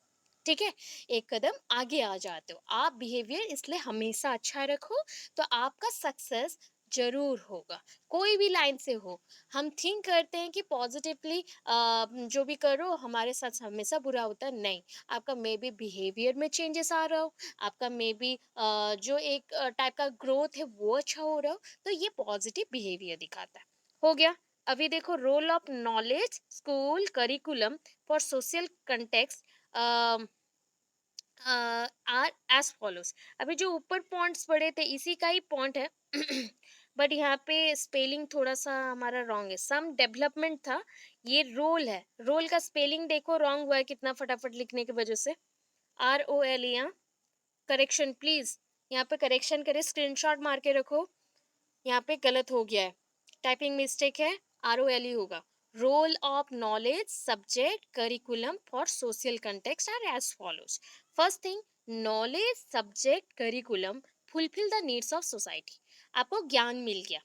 S1: ठीक है, एक कदम आगे आ जाते हो आप। बिहेवियर इसलिए हमेशा अच्छा रखो, तो आपका सक्सेस जरूर होगा, कोई भी लाइन से हो। हम थिंक करते हैं कि पॉजिटिवली जो भी करो हमारे साथ हमेशा बुरा होता है, नहीं। आपका मे बी बिहेवियर में चेंजेस आ रहा हो, आपका मे बी जो एक टाइप का ग्रोथ है वो अच्छा हो रहा हो, तो ये पॉजिटिव बिहेवियर दिखाता है। हो गया। अभी देखो, role of knowledge school curriculum for social context are as follows. अभी जो ऊपर पॉइंट्स पढ़े थे इसी का ही पॉइंट है बट यहाँ पे स्पेलिंग थोड़ा सा हमारा रॉन्ग है, सम डेवलपमेंट था। ये रोल है, रोल का स्पेलिंग देखो रॉन्ग हुआ है कितना फटाफट लिखने की वजह से। ROLE, यहाँ करेक्शन प्लीज, यहाँ पे करेक्शन करे, स्क्रीनशॉट मार के रखो, यहाँ पे गलत हो गया है, टाइपिंग मिस्टेक है, ROLE होगा। Role of knowledge subject curriculum for social context are as follows. First thing, knowledge subject curriculum fulfil the needs of society. आपको ज्ञान मिल गया,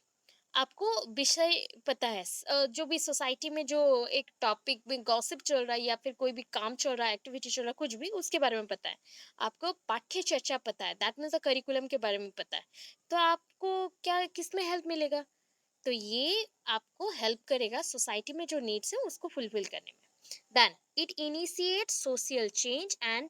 S1: आपको विषय पता है, जो भी सोसाइटी में जो एक टॉपिक में गॉसिप चल रहा है या फिर कोई भी काम चल रहा है, एक्टिविटी चल रहा है, कुछ भी उसके बारे में पता है। आपको पाठ्य चर्चा पता है, दैट मीन्स द करिकुलम के बारे में पता है। तो आपको क्या किस में हेल्प मिलेगा? तो ये आपको हेल्प करेगा सोसाइटी में जो नीड्स है उसको फुलफिल करने में। Then it initiates social change and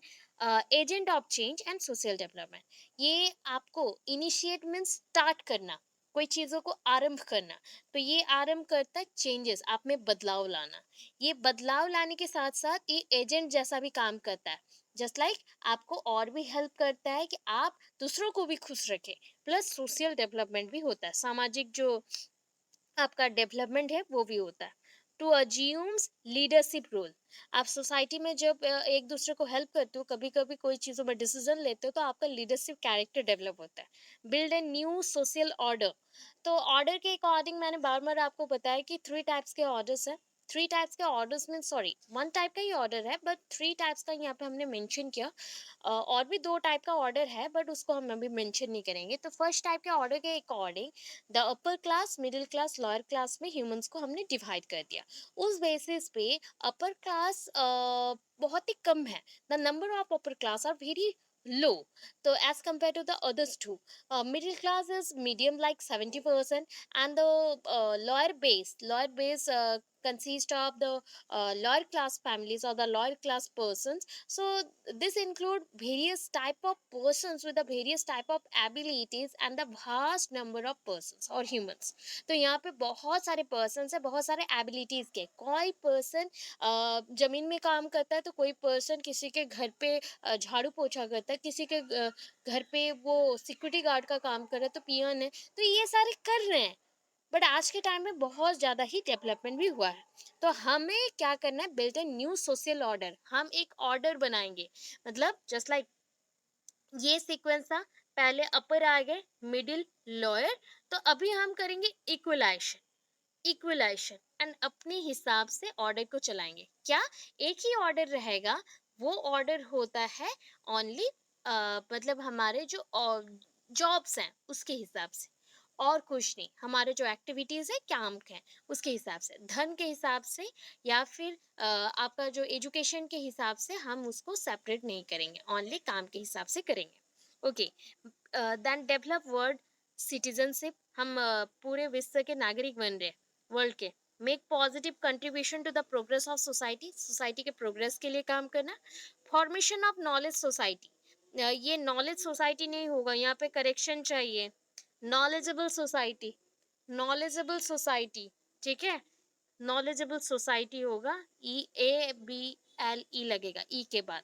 S1: agent of change and social development. ये आपको इनिशिएट मीन्स स्टार्ट करना, कोई चीज़ों को आरंभ करना। तो ये आरंभ करता है चेंजेस, आप में बदलाव लाना। ये बदलाव लाने के साथ साथ ये एजेंट जैसा भी काम करता है। जस्ट लाइक आपको और भी हेल्प करता है कि आप दूसरों को भी खुश रखें, प्लस सोशल डेवलपमेंट भी होता है, सामाजिक जो आपका डेवलपमेंट है वो भी होता है। To assumes leadership role. आप सोसाइटी में जब एक दूसरे को हेल्प करते हो, कभी कभी कोई चीज़ों में डिसीजन लेते हो, तो आपका लीडरशिप कैरेक्टर डेवलप होता है। Build a new social order. तो ऑर्डर के अकॉर्डिंग मैंने बार बार आपको बताया कि 3 टाइप्स के ऑर्डर्स हैं। 3 टाइप्स के ऑर्डर्स मीन, सॉरी, 1 टाइप का ही ऑर्डर है बट 3 टाइप्स का यहाँ पे हमने मेंशन किया। और भी 2 टाइप का ऑर्डर है बट उसको हम अभी मेंशन नहीं करेंगे। तो फर्स्ट टाइप के ऑर्डर के according the upper class, middle class, lower class में ह्यूमंस को हमने डिवाइड कर दिया। उस बेसिस पे अपर क्लास बहुत ही कम है, the number of upper class are very low, तो as compare to the others too. Middle class is medium like 70%, and the lower base consist of the lower class families or the lower class persons. So this include various type of persons with the various type of abilities and the vast number of persons or humans. तो यहाँ पे बहुत सारे persons है, बहुत सारे abilities के। कोई person जमीन में काम करता है, तो कोई person किसी के घर पे झाड़ू पोछा करता है, किसी के घर पे वो सिक्योरिटी गार्ड का काम कर रहा है, तो पियन है। तो ये सारे कर रहे हैं, बट आज के टाइम में बहुत ज़्यादा ही डेवलपमेंट भी हुआ है। तो हमें क्या करना है, build a new social order. हम एक ऑर्डर बनाएंगे, मतलब जस्ट लाइक ये सीक्वेंस था, पहले अपर आ गए, मिडिल, लोअर। तो अभी हम करेंगे इक्वलाइजेशन, इक्वलाइजेशन एंड अपने हिसाब से ऑर्डर को चलाएंगे। क्या एक ही ऑर्डर रहेगा? वो ऑर्डर होता है ओनली मतलब हमारे जो जॉब्स हैं उसके हिसाब से, और कुछ नहीं। हमारे जो एक्टिविटीज है, काम के हैं, उसके हिसाब से, धन के हिसाब से, या फिर आपका जो एजुकेशन के हिसाब से हम उसको सेपरेट नहीं करेंगे, ओनली काम के हिसाब से करेंगे। Okay, then develop world citizenship. हम पूरे विश्व के नागरिक बन रहे हैं, वर्ल्ड के। Make positive contribution to the progress of society, society के प्रोग्रेस के लिए काम करना। Formation of knowledge society. ये नॉलेज सोसाइटी नहीं होगा, यहाँ पे करेक्शन चाहिए, नॉलेजेबल सोसाइटी, नॉलेजेबल सोसाइटी। ठीक है, नॉलेजेबल सोसाइटी होगा, EABLE लगेगा ई के बाद,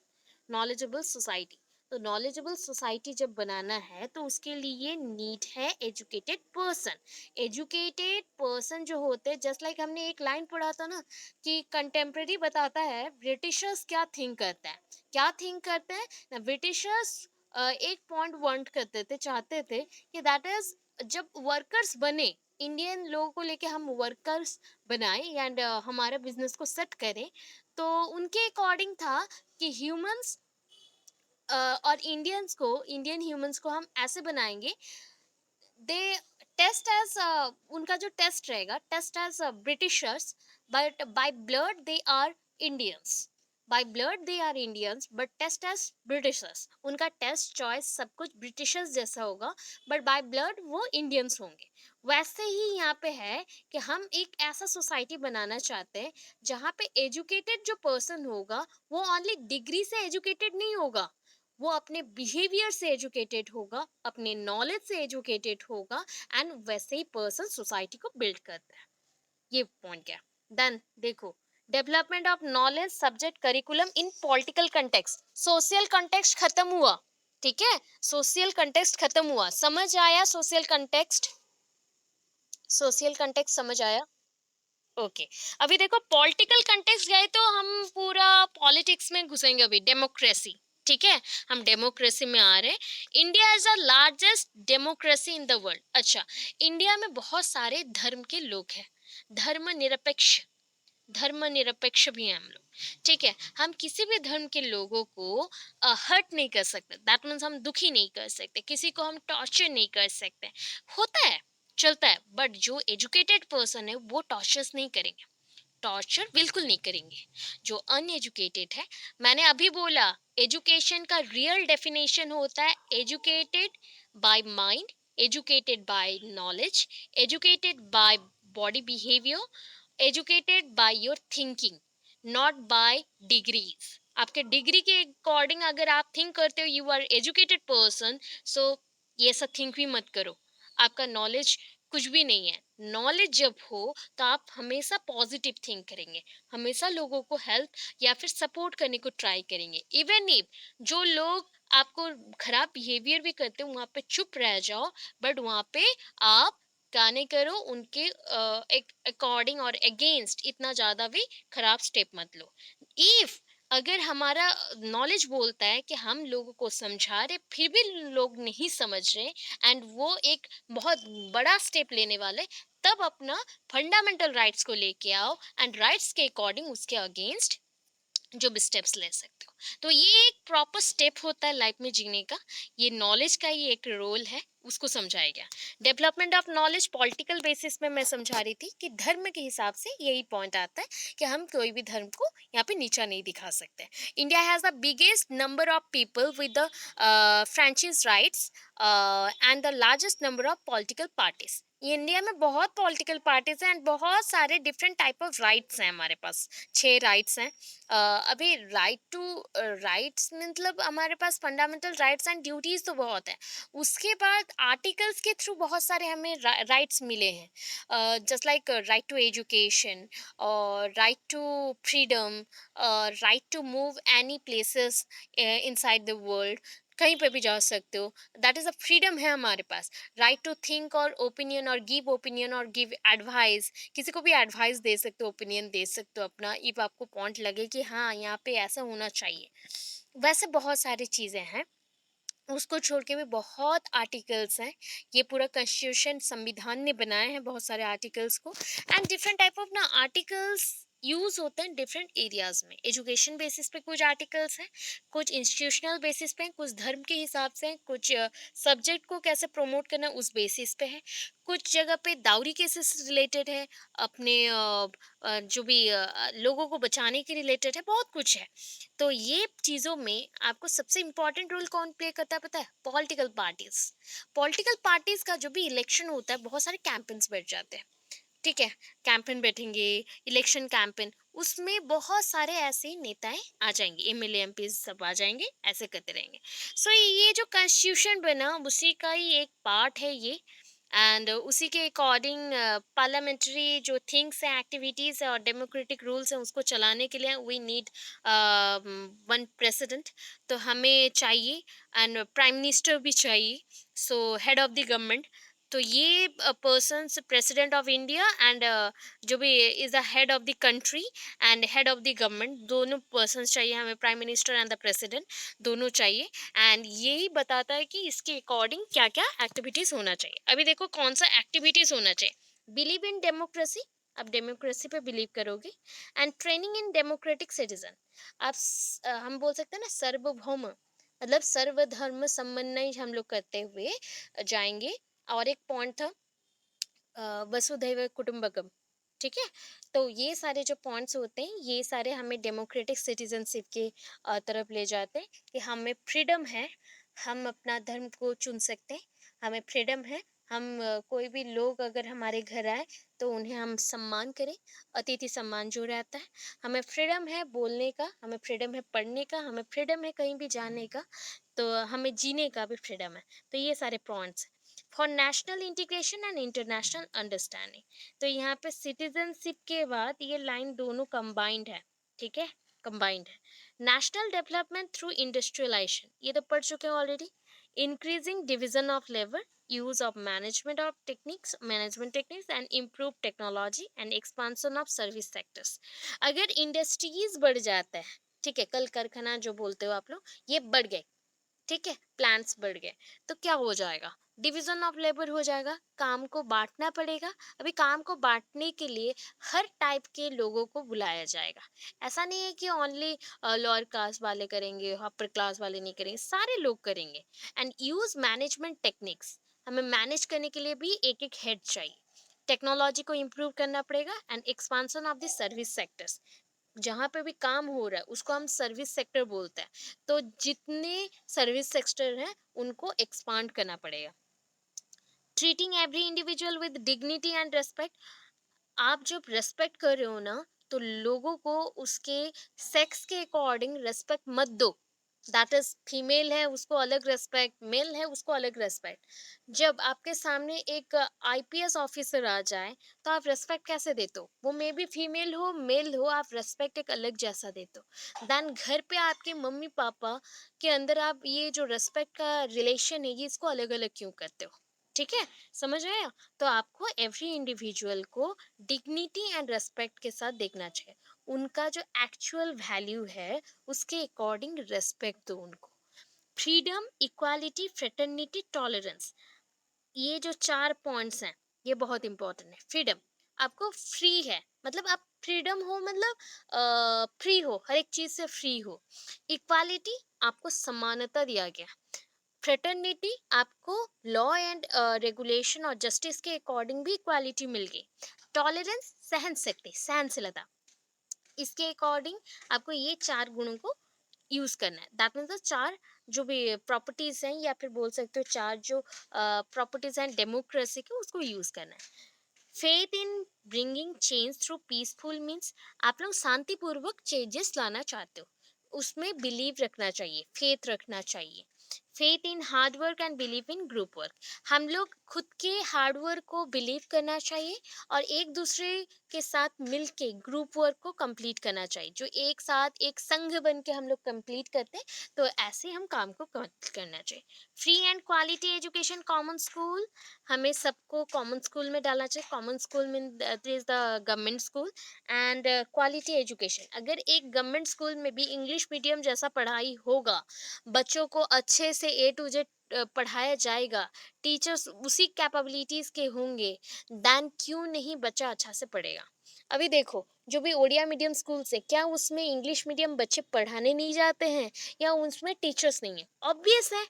S1: नॉलेजेबल सोसाइटी। तो नॉलेजेबल सोसाइटी जब बनाना है तो उसके लिए नीड है एजुकेटेड पर्सन। एजुकेटेड पर्सन जो होते हैं, जस्ट लाइक हमने एक लाइन पढ़ा था ना कि कंटेम्प्रेरी बताता है ब्रिटिशर्स क्या थिंक करते हैं, क्या थिंक करते हैं ब्रिटिशर्स। एक पॉइंट वांट करते थे, चाहते थे कि दैट इज, जब वर्कर्स बने इंडियन लोगों को लेके हम वर्कर्स बनाए एंड हमारा बिजनेस को सेट करें, तो उनके अकॉर्डिंग था कि ह्यूमंस और इंडियन ह्यूमंस को हम ऐसे बनाएंगे, दे टेस्ट एज, उनका जो टेस्ट रहेगा, taste as Britishers, but by blood they are Indians. By blood they are Indians but taste as Britishers, उनका टेस्ट चॉइस सब कुछ ब्रिटिशर्स जैसा होगा, बट बाय ब्लड वो इंडियंस होंगे। वैसे ही यहाँ पे है कि हम एक ऐसा सोसाइटी बनाना चाहते हैं जहाँ पे एजुकेटेड जो पर्सन होगा वो ओनली डिग्री से एजुकेटेड नहीं होगा, वो अपने बिहेवियर से एजुकेटेड होगा, अपने नॉलेज से एजुकेटेड होगा, एंड वैसे ही पर्सन सोसाइटी को बिल्ड करता है। ये पॉइंट क्या। देन देखो, development of knowledge subject curriculum in political context, social context खत्म हुआ। ठीक है, सोशल कंटेक्स्ट खत्म हुआ, समझ आया सोशल कंटेक्स्ट? सोशल कंटेक्स्ट समझ आया? ओके। अभी देखो पॉलिटिकल कंटेक्स्ट गए तो हम पूरा पॉलिटिक्स में घुसेंगे, अभी डेमोक्रेसी। ठीक है, हम डेमोक्रेसी में आ रहे हैं। India is the largest democracy in the world. अच्छा, इंडिया में बहुत सारे धर्म के लोग हैं, धर्मनिरपेक्ष, धर्मनिरपेक्ष भी हैं हम लोग। ठीक है, हम किसी भी धर्म के लोगों को हर्ट नहीं कर सकते, दैट मीन्स हम दुखी नहीं कर सकते, किसी को हम टॉर्चर नहीं कर सकते। होता है, चलता है, बट जो एजुकेटेड पर्सन है वो टॉर्चर्स नहीं करेंगे, टॉर्चर बिल्कुल नहीं करेंगे। जो अनएजुकेटेड है, मैंने अभी बोला, एजुकेशन का रियल डेफिनेशन होता है educated by mind, educated by knowledge, educated by body behaviour, educated by your thinking, not by degrees. आपके डिग्री के अकॉर्डिंग अगर आप थिंक करते हो you are educated person, so ये सब थिंक भी मत करो, आपका नॉलेज कुछ भी नहीं है। नॉलेज जब हो तो आप हमेशा पॉजिटिव थिंक करेंगे, हमेशा लोगों को हेल्प या फिर सपोर्ट करने को ट्राई करेंगे। इवन इफ जो लोग आपको खराब बिहेवियर भी करते हो वहां पे चुप रह जाओ, बट वहां पे आप गाने करो उनके अकॉर्डिंग और अगेंस्ट, इतना ज्यादा भी खराब स्टेप मत लो। इफ अगर हमारा नॉलेज बोलता है कि हम लोगों को समझा रहे फिर भी लोग नहीं समझ रहे एंड वो एक बहुत बड़ा स्टेप लेने वाले, तब अपना फंडामेंटल राइट्स को लेके आओ एंड राइट्स के अकॉर्डिंग उसके अगेंस्ट जो भी स्टेप्स ले सकते हो। तो ये एक प्रॉपर स्टेप होता है लाइफ में जीने का, ये नॉलेज का ही एक रोल है, उसको समझाया गया। Development of knowledge political basis में मैं समझा रही थी कि धर्म के हिसाब से यही पॉइंट आता है कि हम कोई भी धर्म को यहाँ पे नीचा नहीं दिखा सकते। India has the biggest number of people with the franchise rights and the largest number of political parties. India में बहुत पॉलिटिकल पार्टीज हैं एंड बहुत सारे डिफरेंट टाइप ऑफ राइट्स हैं हमारे पास, 6 राइट्स हैं। अभी राइट्स मतलब हमारे पास फंडामेंटल राइट्स एंड ड्यूटीज तो बहुत है, उसके बाद आर्टिकल्स के थ्रू बहुत सारे हमें राइट्स मिले हैं, just like right to education और right to freedom, right to move any places inside the world, कहीं पे भी जा सकते हो, दैट इज अ फ्रीडम है हमारे पास। राइट टू थिंक और ओपिनियन और गिव एडवाइस, किसी को भी एडवाइस दे सकते हो, ओपिनियन दे सकते हो अपना, इफ आपको पॉइंट लगे कि हाँ यहाँ पे ऐसा होना चाहिए। वैसे बहुत सारी चीज़ें हैं, उसको छोड़ के भी बहुत आर्टिकल्स हैं। ये पूरा कॉन्स्टिट्यूशन संविधान ने बनाए हैं बहुत सारे आर्टिकल्स को, एंड डिफरेंट टाइप ऑफ ना आर्टिकल्स यूज होते हैं डिफरेंट एरियाज में। एजुकेशन बेसिस पे कुछ आर्टिकल्स हैं, कुछ इंस्टीट्यूशनल बेसिस पे हैं, कुछ धर्म के हिसाब से हैं, कुछ सब्जेक्ट को कैसे प्रमोट करना है उस बेसिस पे है, कुछ जगह पे दाउरी केसेस रिलेटेड है, अपने जो भी लोगों को बचाने के रिलेटेड है, बहुत कुछ है। तो ये चीज़ों में आपको सबसे इम्पोर्टेंट रोल कौन प्ले करता है पता है? Political parties. पॉलिटिकल पार्टीज का जो भी इलेक्शन होता है बहुत सारे कैंपेन्स बैठ जाते हैं। ठीक है, कैंपेन बैठेंगे, इलेक्शन कैंपेन, उसमें बहुत सारे ऐसे नेताएं आ जाएंगे, एमएलए एमपी सब आ जाएंगे, ऐसे करते रहेंगे। सो ये जो कॉन्स्टिट्यूशन बना उसी का ही एक पार्ट है ये, एंड उसी के अकॉर्डिंग पार्लियामेंट्री जो थिंग्स हैं, एक्टिविटीज़ है और डेमोक्रेटिक रूल्स हैं उसको चलाने के लिए वी नीड वन प्रेसिडेंट, तो हमें चाहिए, एंड प्राइम मिनिस्टर भी चाहिए, so head of the government. तो ये persons president of India and जो भी is the head of the country and head of the government, दोनों पर्सन्स चाहिए हमें, prime minister and the president, दोनों चाहिए। एंड यही बताता है कि इसके अकॉर्डिंग क्या क्या एक्टिविटीज़ होना चाहिए। अभी देखो कौन सा एक्टिविटीज़ होना चाहिए, बिलीव इन डेमोक्रेसी, आप डेमोक्रेसी पे बिलीव करोगे। And training in democratic citizen, हम बोल सकते हैं ना सर्वभौम, मतलब सर्वधर्म समन्वय हम लोग करते हुए जाएंगे। और एक पॉइंट था वसुधैव कुटुंबकम, ठीक है। तो ये सारे जो पॉइंट्स होते हैं ये सारे हमें डेमोक्रेटिक सिटीजनशिप के तरफ ले जाते हैं कि हमें फ्रीडम है, हम अपना धर्म को चुन सकते हैं, हमें फ्रीडम है, हम कोई भी लोग अगर हमारे घर आए तो उन्हें हम सम्मान करें, अतिथि सम्मान जो रहता है। हमें फ्रीडम है बोलने का, हमें फ्रीडम है पढ़ने का, हमें फ्रीडम है कहीं भी जाने का, तो हमें जीने का भी फ्रीडम है। तो ये सारे points for national integration and international understanding. तो यहाँ पे सिटीजनशिप के बाद ये लाइन दोनों कंबाइंड है, ठीक है, कंबाइंड है। नेशनल डेवलपमेंट थ्रू इंडस्ट्रियलाइजेशन, ये तो पढ़ चुके हैं already. Increasing division of labour, use of management techniques and improve technology and expansion of service sectors। अगर इंडस्ट्रीज बढ़ जाता है, ठीक है, कल कारखाना जो बोलते हो आप लोग, ये बढ़ गए, ठीक है, प्लान्स बढ़ गए, तो क्या हो जाएगा, डिवीजन ऑफ लेबर हो जाएगा, काम को बांटना पड़ेगा। अभी काम को बांटने के लिए हर टाइप के लोगों को बुलाया जाएगा। ऐसा नहीं है कि ओनली लोअर कास्ट वाले करेंगे, अपर क्लास वाले नहीं करेंगे, सारे लोग करेंगे। एंड यूज मैनेजमेंट टेक्निक्स, हमें मैनेज करने के लिए भी एक एक हेड चाहिए। टेक्नोलॉजी को इम्प्रूव करना पड़ेगा। And expansion of the service sectors, जहाँ पे भी काम हो रहा है उसको हम सर्विस सेक्टर बोलते हैं, तो जितने सर्विस सेक्टर हैं उनको एक्सपांड करना पड़ेगा। Treating every individual with dignity and respect, आप जब रेस्पेक्ट कर रहे हो ना, तो लोगों को उसके सेक्स के अकॉर्डिंग रेस्पेक्ट मत दो। दैट इज फीमेल है उसको अलग रेस्पेक्ट, मेल है उसको अलग रेस्पेक्ट। जब आपके सामने एक आईपीएस ऑफिसर आ जाए तो आप रेस्पेक्ट कैसे देते हो, वो मे बी फीमेल हो मेल हो, आप रेस्पेक्ट एक अलग जैसा देते हो। देन घर पे आपके मम्मी पापा के अंदर आप ये जो रेस्पेक्ट का रिलेशन है ये इसको अलग अलग क्यों करते हो, ठीक है, समझ आया। तो आपको एवरी इंडिविजुअल को डिग्निटी एंड रेस्पेक्ट के साथ देखना चाहिए, उनका जो एक्चुअल वैल्यू है उसके अकॉर्डिंग रेस्पेक्ट दो उनको। फ्रीडम, इक्वालिटी, फ्रेटर्निटी, टॉलरेंस, ये जो चार पॉइंट्स हैं ये बहुत इंपॉर्टेंट है। फ्रीडम, आपको फ्री है, मतलब आप फ्रीडम हो, मतलब फ्री हो, हर एक चीज से फ्री हो। इक्वालिटी, आपको समानता दिया गया। फ्रेटर्निटी, आपको लॉ एंड रेगुलेशन और जस्टिस के अकॉर्डिंग भी इक्वालिटी मिल गई। टॉलरेंस, सहन शक्ति, सहनशीलता, इसके अकॉर्डिंग आपको ये चार गुणों को यूज करना है। दैट मीन्स चार जो भी प्रॉपर्टीज हैं, या फिर बोल सकते हो चार जो प्रॉपर्टीज हैं डेमोक्रेसी के, उसको यूज करना है। Faith in bringing change through peaceful means, आप लोग शांतिपूर्वक चेंजेस लाना चाहते हो, उसमें बिलीव रखना चाहिए, फेथ रखना चाहिए। Faith in hard work and believe in group work, हम लोग खुद के हार्ड वर्क को बिलीव करना चाहिए और एक दूसरे के साथ मिल के ग्रुप वर्क को कंप्लीट करना चाहिए, जो एक साथ एक संघ बन के हम लोग कंप्लीट करते हैं, तो ऐसे हम काम को करना चाहिए। Free and quality education, common school, हमें सबको कॉमन स्कूल में डालना चाहिए। कॉमन स्कूल में that is the government school. And quality education, अगर एक गवर्नमेंट स्कूल में भी इंग्लिश मीडियम जैसा पढ़ाई होगा, बच्चों को अच्छे से ए टू जेड पढ़ाया जाएगा, टीचर्स उसी कैपेबिलिटीज के होंगे, देन क्यों नहीं बच्चा अच्छा से पढ़ेगा। अभी देखो जो भी ओडिया मीडियम स्कूल से, क्या उसमें इंग्लिश मीडियम बच्चे पढ़ाने नहीं जाते हैं, या उसमें टीचर्स नहीं है, ऑब्वियस है।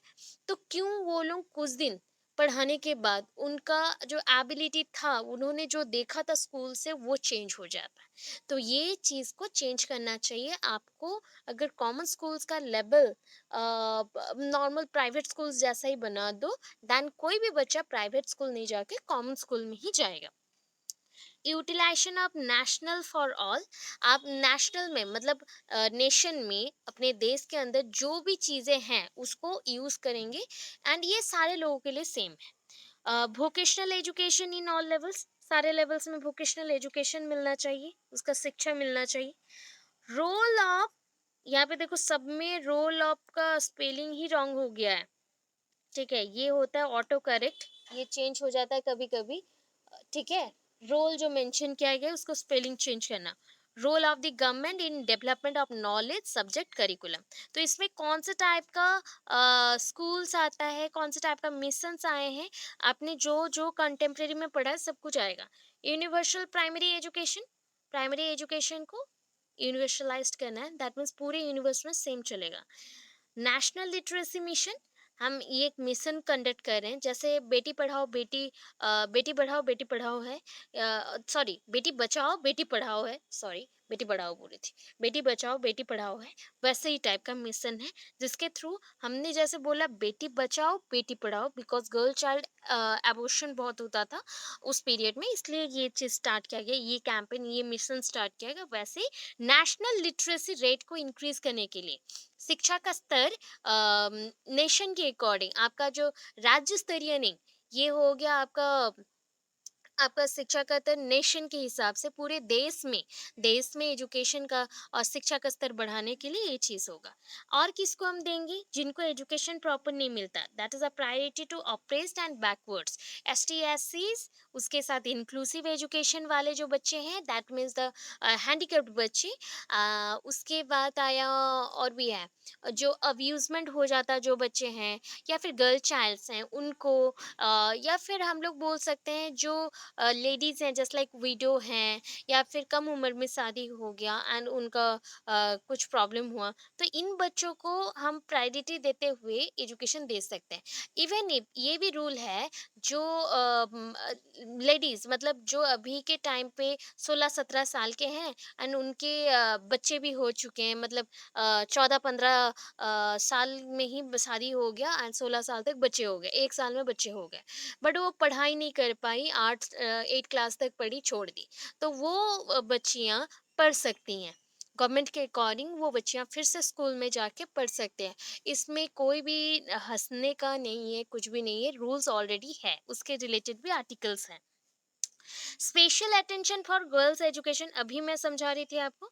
S1: तो क्यों वो लोग कुछ दिन पढ़ाने के बाद उनका जो एबिलिटी था, उन्होंने जो देखा था स्कूल से, वो चेंज हो जाता है। तो ये चीज़ को चेंज करना चाहिए आपको। अगर कॉमन स्कूल्स का लेवल नॉर्मल प्राइवेट स्कूल्स जैसा ही बना दो, देन कोई भी बच्चा प्राइवेट स्कूल नहीं जाके कॉमन स्कूल में ही जाएगा। Utilization of national for all, आप नेशनल में मतलब नेशन में, अपने देश के अंदर जो भी चीज़ें हैं उसको यूज़ करेंगे, एंड ये सारे लोगों के लिए सेम है। Vocational education in all levels, सारे लेवल्स में वोकेशनल एजुकेशन मिलना चाहिए, उसका शिक्षा मिलना चाहिए। रोल ऑफ, यहाँ पे देखो सब में रोल ऑफ का स्पेलिंग ही रॉन्ग हो गया है, ठीक है, ये होता है ऑटो करेक्ट, ये चेंज हो जाता है कभी कभी, ठीक है। रोल जो मेंशन किया गया है उसको स्पेलिंग चेंज करना। Role of the government in development of knowledge subject curriculum. तो इसमें कौन से टाइप का स्कूल्स आता है, कौन से टाइप का मिशंस आए हैं, आपने जो जो कंटेम्प्रेरी में पढ़ा है सब कुछ आएगा। यूनिवर्सल प्राइमरी एजुकेशन को यूनिवर्सलाइज्ड करना है, दैट मीन्स पूरे यूनिवर्स में सेम चलेगा। नेशनल लिटरेसी मिशन, हम ये एक मिशन कंडक्ट कर रहे हैं, जैसे बेटी बढ़ाओ बेटी पढ़ाओ है, सॉरी बेटी बचाओ बेटी पढ़ाओ है, सॉरी बेटी पढ़ाओ बोली थी, बेटी बचाओ बेटी पढ़ाओ है, वैसे ही टाइप का मिशन है, जिसके थ्रू हमने जैसे बोला Beti Bachao Beti Padhao, because girl child abortion बहुत होता था उस पीरियड में, इसलिए ये चीज स्टार्ट किया गया, ये कैंपेन ये मिशन स्टार्ट किया गया। वैसे ही नेशनल लिटरेसी रेट को इंक्रीज करने के लिए शिक्षा का स्तर नेशन के अकॉर्डिंग, आपका जो राज्य स्तरीय नहीं, ये हो गया आपका शिक्षा का स्तर नेशन के हिसाब से पूरे देश में एजुकेशन का और शिक्षा का स्तर बढ़ाने के लिए ये चीज होगा। और किसको हम देंगे, जिनको एजुकेशन प्रॉपर नहीं मिलता, that is a priority to oppressed and backwards, S T S Cs, उसके साथ इंक्लूसिव एजुकेशन वाले जो बच्चे हैं, दैट मीन्स द हैंडीकैप्ड बच्चे। उसके बाद आया और भी है, जो अब्यूजमेंट हो जाता जो बच्चे हैं, या फिर गर्ल चाइल्ड्स हैं उनको, या फिर हम लोग बोल सकते हैं जो लेडीज हैं जस्ट लाइक विडो हैं, या फिर कम उम्र में शादी हो गया एंड उनका कुछ प्रॉब्लम हुआ, तो इन बच्चों को हम प्रायोरिटी देते हुए एजुकेशन दे सकते हैं। इवन ये भी रूल है, जो लेडीज मतलब जो अभी के टाइम पे 16-17 साल के हैं एंड उनके बच्चे भी हो चुके हैं, मतलब 14-15 साल में ही शादी हो गया एंड 16 साल तक बच्चे हो गए, 1 साल में बच्चे हो गए, बट वो पढ़ाई नहीं कर पाई, 8 क्लास तक पढ़ी छोड़ दी, तो वो बच्चियां पढ़ सकती हैं, गवर्नमेंट के अकॉर्डिंग वो बच्चियां फिर से स्कूल में जाके पढ़ सकते हैं। इसमें कोई भी हंसने का नहीं है, कुछ भी नहीं है, रूल्स ऑलरेडी है, उसके रिलेटेड भी आर्टिकल्स हैं। Special attention for girls education, अभी मैं समझा रही थी आपको,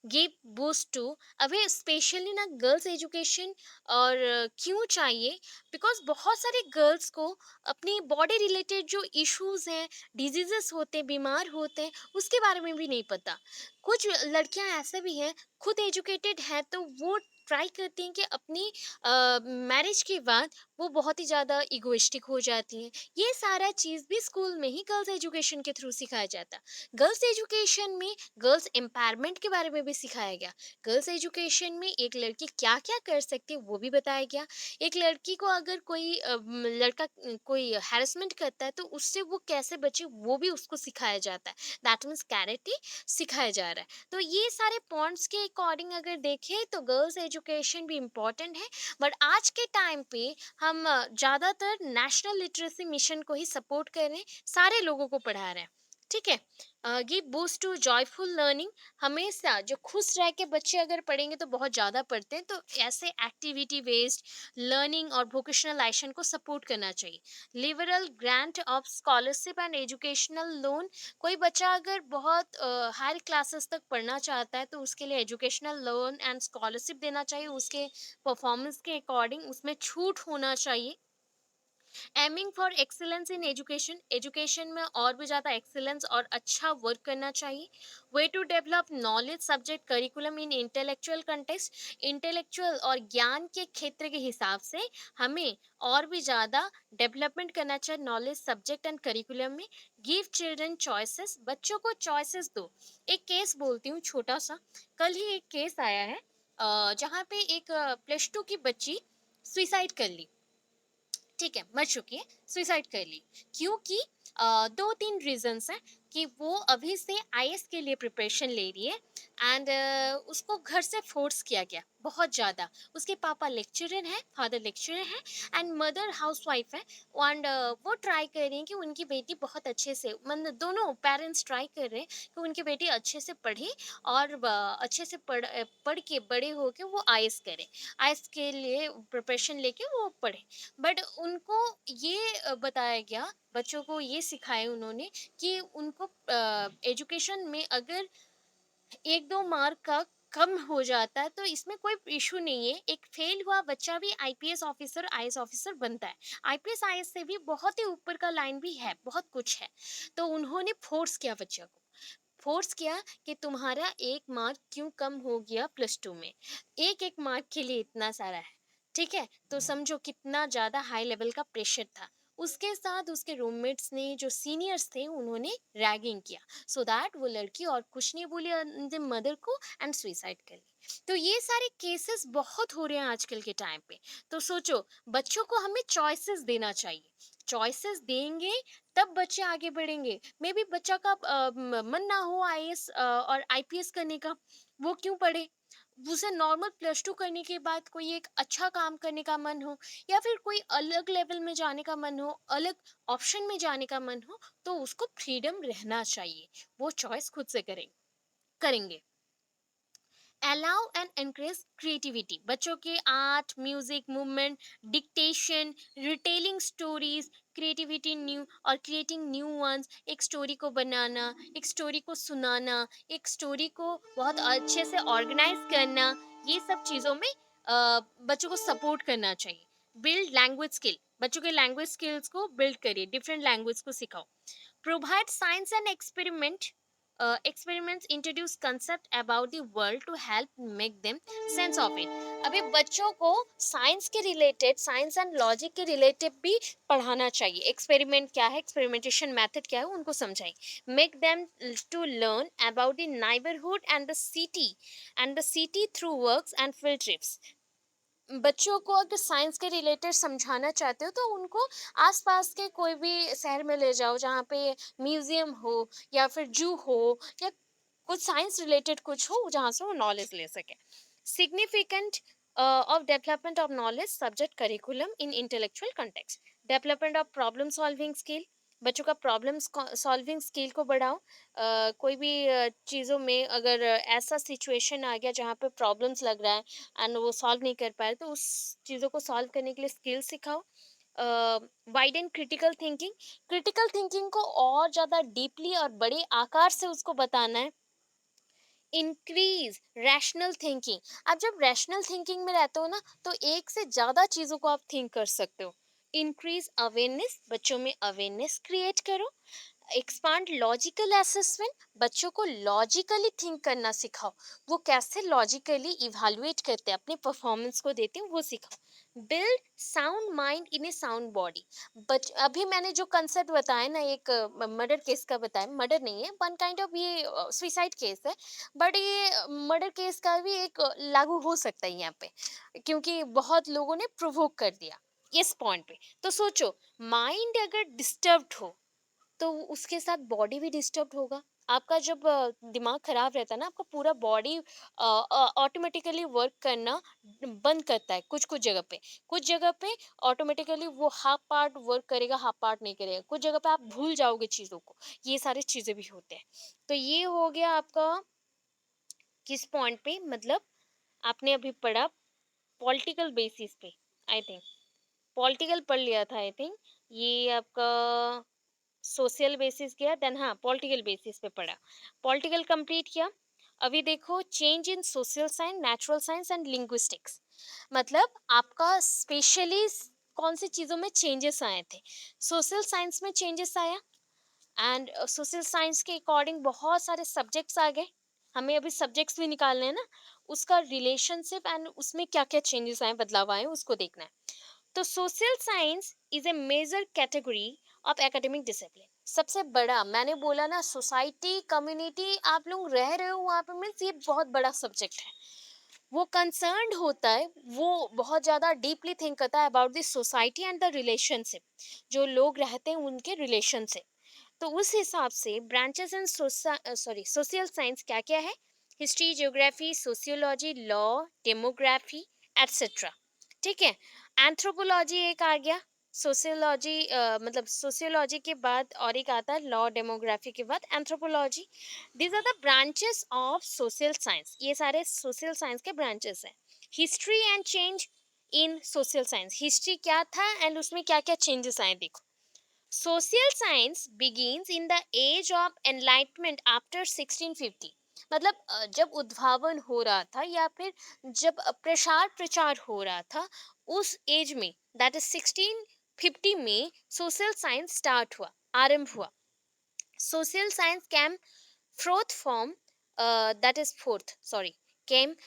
S1: गिव बूस्ट टू, अभी स्पेशली ना गर्ल्स एजुकेशन, और क्यों चाहिए, बिकॉज बहुत सारे गर्ल्स को अपनी बॉडी रिलेटेड जो इश्यूज हैं, डिजीजेस होते हैं, बीमार होते हैं, उसके बारे में भी नहीं पता। कुछ लड़कियां ऐसे भी हैं, खुद एजुकेटेड है, तो वो ट्राई करती हैं कि अपनी मैरिज के बाद वो बहुत ही ज़्यादा इगोइस्टिक हो जाती हैं। ये सारा चीज़ भी स्कूल में ही गर्ल्स एजुकेशन के थ्रू सिखाया जाता। गर्ल्स एजुकेशन में गर्ल्स एम्पावरमेंट के बारे में भी सिखाया गया। गर्ल्स एजुकेशन में एक लड़की क्या-क्या कर सकती है वो भी बताया गया। एक लड़की को अगर कोई लड़का कोई हैरेसमेंट करता है तो उससे वो कैसे बचे वो भी उसको सिखाया जाता है। दैट मीन्स कैरेटे सिखाया जा रहा है। तो ये सारे पॉइंट्स के अकॉर्डिंग अगर देखें तो गर्ल्स एजुकेशन भी इम्पोर्टेंट है। बट आज के टाइम पे हम ज़्यादातर नेशनल लिटरेसी मिशन को ही सपोर्ट कर रहे हैं, सारे लोगों को पढ़ा रहे हैं। ठीक है, give boost to joyful learning, हमेशा जो खुश रह के बच्चे अगर पढ़ेंगे तो बहुत ज़्यादा पढ़ते हैं, तो ऐसे एक्टिविटी बेस्ड लर्निंग और वोकेशनलाइजेशन को सपोर्ट करना चाहिए। Liberal grant of scholarship and educational loan, कोई बच्चा अगर बहुत हायर क्लासेस तक पढ़ना चाहता है तो उसके लिए एजुकेशनल लोन एंड स्कॉलरशिप देना चाहिए, उसके परफॉर्मेंस के अकॉर्डिंग उसमें छूट होना चाहिए। Aiming for excellence in education, education में और भी ज़्यादा एक्सीलेंस और अच्छा वर्क करना चाहिए। Way to develop knowledge subject curriculum in intellectual context, intellectual और ज्ञान के क्षेत्र के हिसाब से हमें और भी ज़्यादा डेवलपमेंट करना चाहिए नॉलेज सब्जेक्ट एंड करिकुलम में। गिव चिल्ड्रन चॉइसेस, बच्चों को चॉइसेस दो। एक केस बोलती हूँ छोटा सा, कल ही एक केस आया है जहाँ पे एक +2 की बच्ची सुइसाइड कर ली। ठीक है, मर चुकी है, सुसाइड कर ली, क्योंकि 2-3 रीजंस हैं कि वो अभी से आईएएस के लिए प्रिपरेशन ले रही है एंड उसको घर से फोर्स किया गया बहुत ज़्यादा। उसके पापा लेक्चरर हैं, फादर लेक्चरर हैं एंड मदर हाउसवाइफ है, एंड वो ट्राई कर रही हैं कि उनकी बेटी बहुत अच्छे से, मतलब दोनों पेरेंट्स ट्राई कर रहे हैं कि उनकी बेटी अच्छे से पढ़े और अच्छे से पढ़ के बड़े होके वो आईएएस करे, आईएएस के लिए प्रिपरेशन लेके वो पढ़े। बट उनको ये बताया गया, बच्चों को ये सिखाया उन्होंने कि उनको एजुकेशन में अगर 1-2 मार्क का कम हो जाता है तो इसमें कोई इशू नहीं है, एक फेल हुआ बच्चा भी आईपीएस ऑफिसर आईएएस ऑफिसर बनता है। आईपीएस आईएएस से भी बहुत ही ऊपर का लाइन भी है, बहुत कुछ है। तो उन्होंने फोर्स किया बच्चा को, फोर्स किया कि तुम्हारा 1 मार्क क्यों कम हो गया प्लस 2 में? 1-1 मार्क के लिए इतना सारा है, ठीक है? तो समझो कितना ज़्यादा हाई लेवल का प्रेशर था। उसके साथ उसके रूममेट्स ने, जो सीनियर्स थे, उन्होंने रैगिंग किया, सो दैट वो लड़की और कुछ नहीं बोली मदर को एंड सुसाइड कर ली। तो ये सारे केसेस बहुत हो रहे हैं आजकल के टाइम पे। तो सोचो, बच्चों को हमें चॉइसेस देना चाहिए। चॉइसेस देंगे तब बच्चे आगे बढ़ेंगे। मे बी बच्चा का मन ना हो आईएएस और आईपीएस करने का, वो क्यों पढ़े? उसे नॉर्मल प्लस टू करने के बाद कोई एक अच्छा काम करने का मन हो, या फिर कोई अलग लेवल में जाने का मन हो, अलग ऑप्शन में जाने का मन हो, तो उसको फ्रीडम रहना चाहिए। वो चॉइस खुद से करेंगे। अलाउ एंड एनकरेज क्रिएटिविटी, बच्चों के art, music, movement, dictation, retelling stories, creativity new और क्रिएटिंग न्यू वंस, एक स्टोरी को बनाना, एक स्टोरी को सुनाना, एक स्टोरी को बहुत अच्छे से ऑर्गेनाइज करना, ये सब चीज़ों में बच्चों को सपोर्ट करना चाहिए। बिल्ड लैंग्वेज स्किल, बच्चों के लैंग्वेज स्किल्स को बिल्ड करिए, डिफरेंट लैंग्वेज को सिखाओ। Provide science and experiments, introduce concept about the world to help make them sense of it. अभी बच्चों को साइंस के रिलेटेड, साइंस एंड लॉजिक के रिलेटेड भी पढ़ाना चाहिए। एक्सपेरिमेंट क्या है, एक्सपेरिमेंटेशन मेथड क्या है, उनको समझाइए। Make them to learn about the neighbourhood and the city through works and field trips. बच्चों को अगर साइंस के रिलेटेड समझाना चाहते हो तो उनको आसपास के कोई भी शहर में ले जाओ जहाँ पे म्यूजियम हो, या फिर जू हो, या कुछ साइंस रिलेटेड कुछ हो जहाँ से वो नॉलेज ले सके। Significant of development of knowledge subject curriculum in intellectual context. Development of problem solving skill, बच्चों का प्रॉब्लम सॉल्विंग स्किल को बढ़ाओ। कोई भी चीज़ों में अगर ऐसा सिचुएशन आ गया जहाँ पे प्रॉब्लम्स लग रहा है एंड वो सॉल्व नहीं कर पाए, तो उस चीज़ों को सॉल्व करने के लिए स्किल सिखाओ। वाइडन क्रिटिकल थिंकिंग को और ज़्यादा डीपली और बड़े आकार से उसको बताना है। इंक्रीज रैशनल थिंकिंग, आप जब रैशनल थिंकिंग में रहते हो ना, तो एक से ज़्यादा चीज़ों को आप थिंक कर सकते हो। इंक्रीज अवेयरनेस, बच्चों में अवेयरनेस क्रिएट करो। एक्सपांड लॉजिकल असेसमेंट, बच्चों को लॉजिकली थिंक करना सिखाओ। वो कैसे लॉजिकली इवैल्यूएट करते हैं, अपने परफॉर्मेंस को देते हैं, वो सिखाओ। Build sound mind in A sound body. But अभी मैंने जो कंसेप्ट बताया ना, एक मर्डर केस का बताया, मर्डर नहीं है, वन काइंड ऑफ ये सुसाइड केस है, बट ये मर्डर केस का भी एक लागू हो सकता है यहाँ पे, क्योंकि बहुत लोगों ने प्रोवोक कर दिया इस पॉइंट पे। तो सोचो, माइंड अगर डिस्टर्ब्ड हो तो उसके साथ बॉडी भी डिस्टर्ब होगा। आपका जब दिमाग खराब रहता है ना, आपका पूरा बॉडी ऑटोमेटिकली वर्क करना बंद करता है कुछ कुछ जगह पे। कुछ जगह पे ऑटोमेटिकली वो हाफ पार्ट वर्क करेगा, हाफ पार्ट नहीं करेगा। कुछ जगह पे आप भूल जाओगे चीज़ों को। ये सारी चीज़ें भी होते हैं। तो ये हो गया आपका किस पॉइंट पे, मतलब आपने अभी पढ़ा पॉलिटिकल बेसिस पे, आई थिंक पॉलिटिकल पढ़ लिया था, आई थिंक ये आपका सोशल बेसिस किया, देन हाँ पॉलिटिकल बेसिस पे पढ़ा। पॉलिटिकल कंप्लीट किया। अभी देखो, change in social science, natural science and linguistics, मतलब आपका स्पेशली कौन सी चीज़ों में चेंजेस आए थे। सोशल साइंस में चेंजेस आया, एंड सोशल साइंस के अकॉर्डिंग बहुत सारे सब्जेक्ट्स आ गए। हमें अभी सब्जेक्ट्स भी निकालने हैं ना, उसका रिलेशनशिप एंड उसमें क्या क्या चेंजेस आए, बदलाव आए, उसको देखना है। तो social science is a major category of academic discipline. सबसे बड़ा, मैंने बोला ना, सोसाइटी कम्युनिटी आप लोग रह रहे हो वहाँ पे, मीन्स ये बहुत बड़ा सब्जेक्ट है। वो कंसर्न्ड होता है, वो बहुत ज़्यादा डीपली थिंक करता है about the society and the relationship, जो लोग रहते हैं उनके रिलेशन से। तो उस हिसाब से ब्रांचेस इन सोशल साइंस क्या क्या है? History, geography, sociology, law, demography, etcetera. ठीक है। एंथ्रोपोलॉजी एक आ गया। सोशियोलॉजी मतलब सोशियोलॉजी के बाद और एक आता है लॉ, डेमोग्राफी के बाद anthropology. These are the branches of social science, ये सारे सोशल साइंस के ब्रांचेस हैं। History and change in social science, history क्या था एंड उसमें क्या क्या चेंजेस आए, देखो। Social science begins in the age of enlightenment after 1650, मतलब जब उद्भावन हो रहा था, या फिर जब प्रसार प्रचार हो रहा था, उस एज में, दैट इज 1650 में सोशल साइंस स्टार्ट हुआ, आरंभ हुआ। Social science came fourth form that is fourth sorry came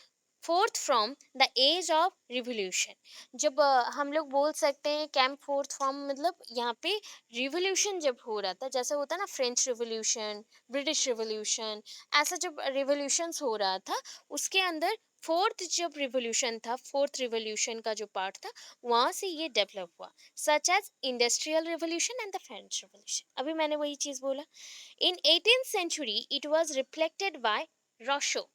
S1: forth from the age of revolution. जब हम लोग बोल सकते हैं कैम्प फोर्थ फॉर्म मतलब यहाँ पे रिवोल्यूशन जब हो रहा था, जैसे होता है ना फ्रेंच रिवोल्यूशन, ब्रिटिश रिवोल्यूशन, ऐसा जब रिवोल्यूशंस हो रहा था उसके अंदर फोर्थ जब रिवोल्यूशन था, फोर्थ रिवोल्यूशन का जो पार्ट था वहां से ये डेवलप हुआ, such as industrial revolution and the French revolution. अभी मैंने वही चीज बोला। इन 18th century it was reflected by रोशो,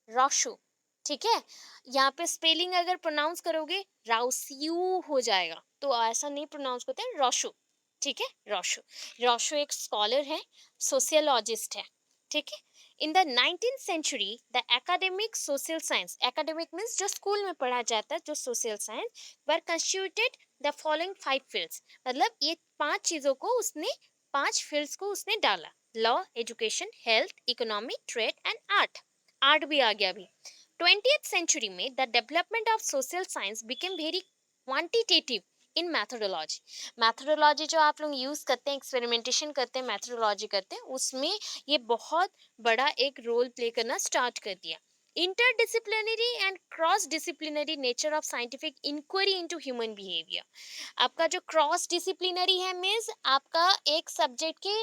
S1: रोशो, ठीक है। यहाँ पे स्पेलिंग अगर प्रोनाउंस करोगे राउस्यू हो जाएगा, तो ऐसा नहीं प्रोनाउंस करते हैं, रोशो, ठीक है, रोशो। रोशो एक स्कॉलर है, सोशियोलॉजिस्ट है, ठीक है। In the 19th century the academic social science, academic means जो स्कूल में पढ़ा जाता है, जो social science were constituted the following 5 fields, मतलब ये 5 चीजों को उसने, 5 फील्ड्स को उसने डाला, law, education, health, economy, trade and art. Art भी आ गया अभी। 20th सेंचुरी में the development of social science became very quantitative in methodology. Methodology जो आप लोग यूज करते हैं, एक्सपेरिमेंटेशन करते हैं, मैथोडोलॉजी करते हैं, उसमें ये बहुत बड़ा एक रोल प्ले करना स्टार्ट कर दिया। Interdisciplinary and cross disciplinary nature of scientific inquiry into human behaviour. आपका जो क्रॉस डिसिप्लिनरी है मीन्स आपका एक सब्जेक्ट के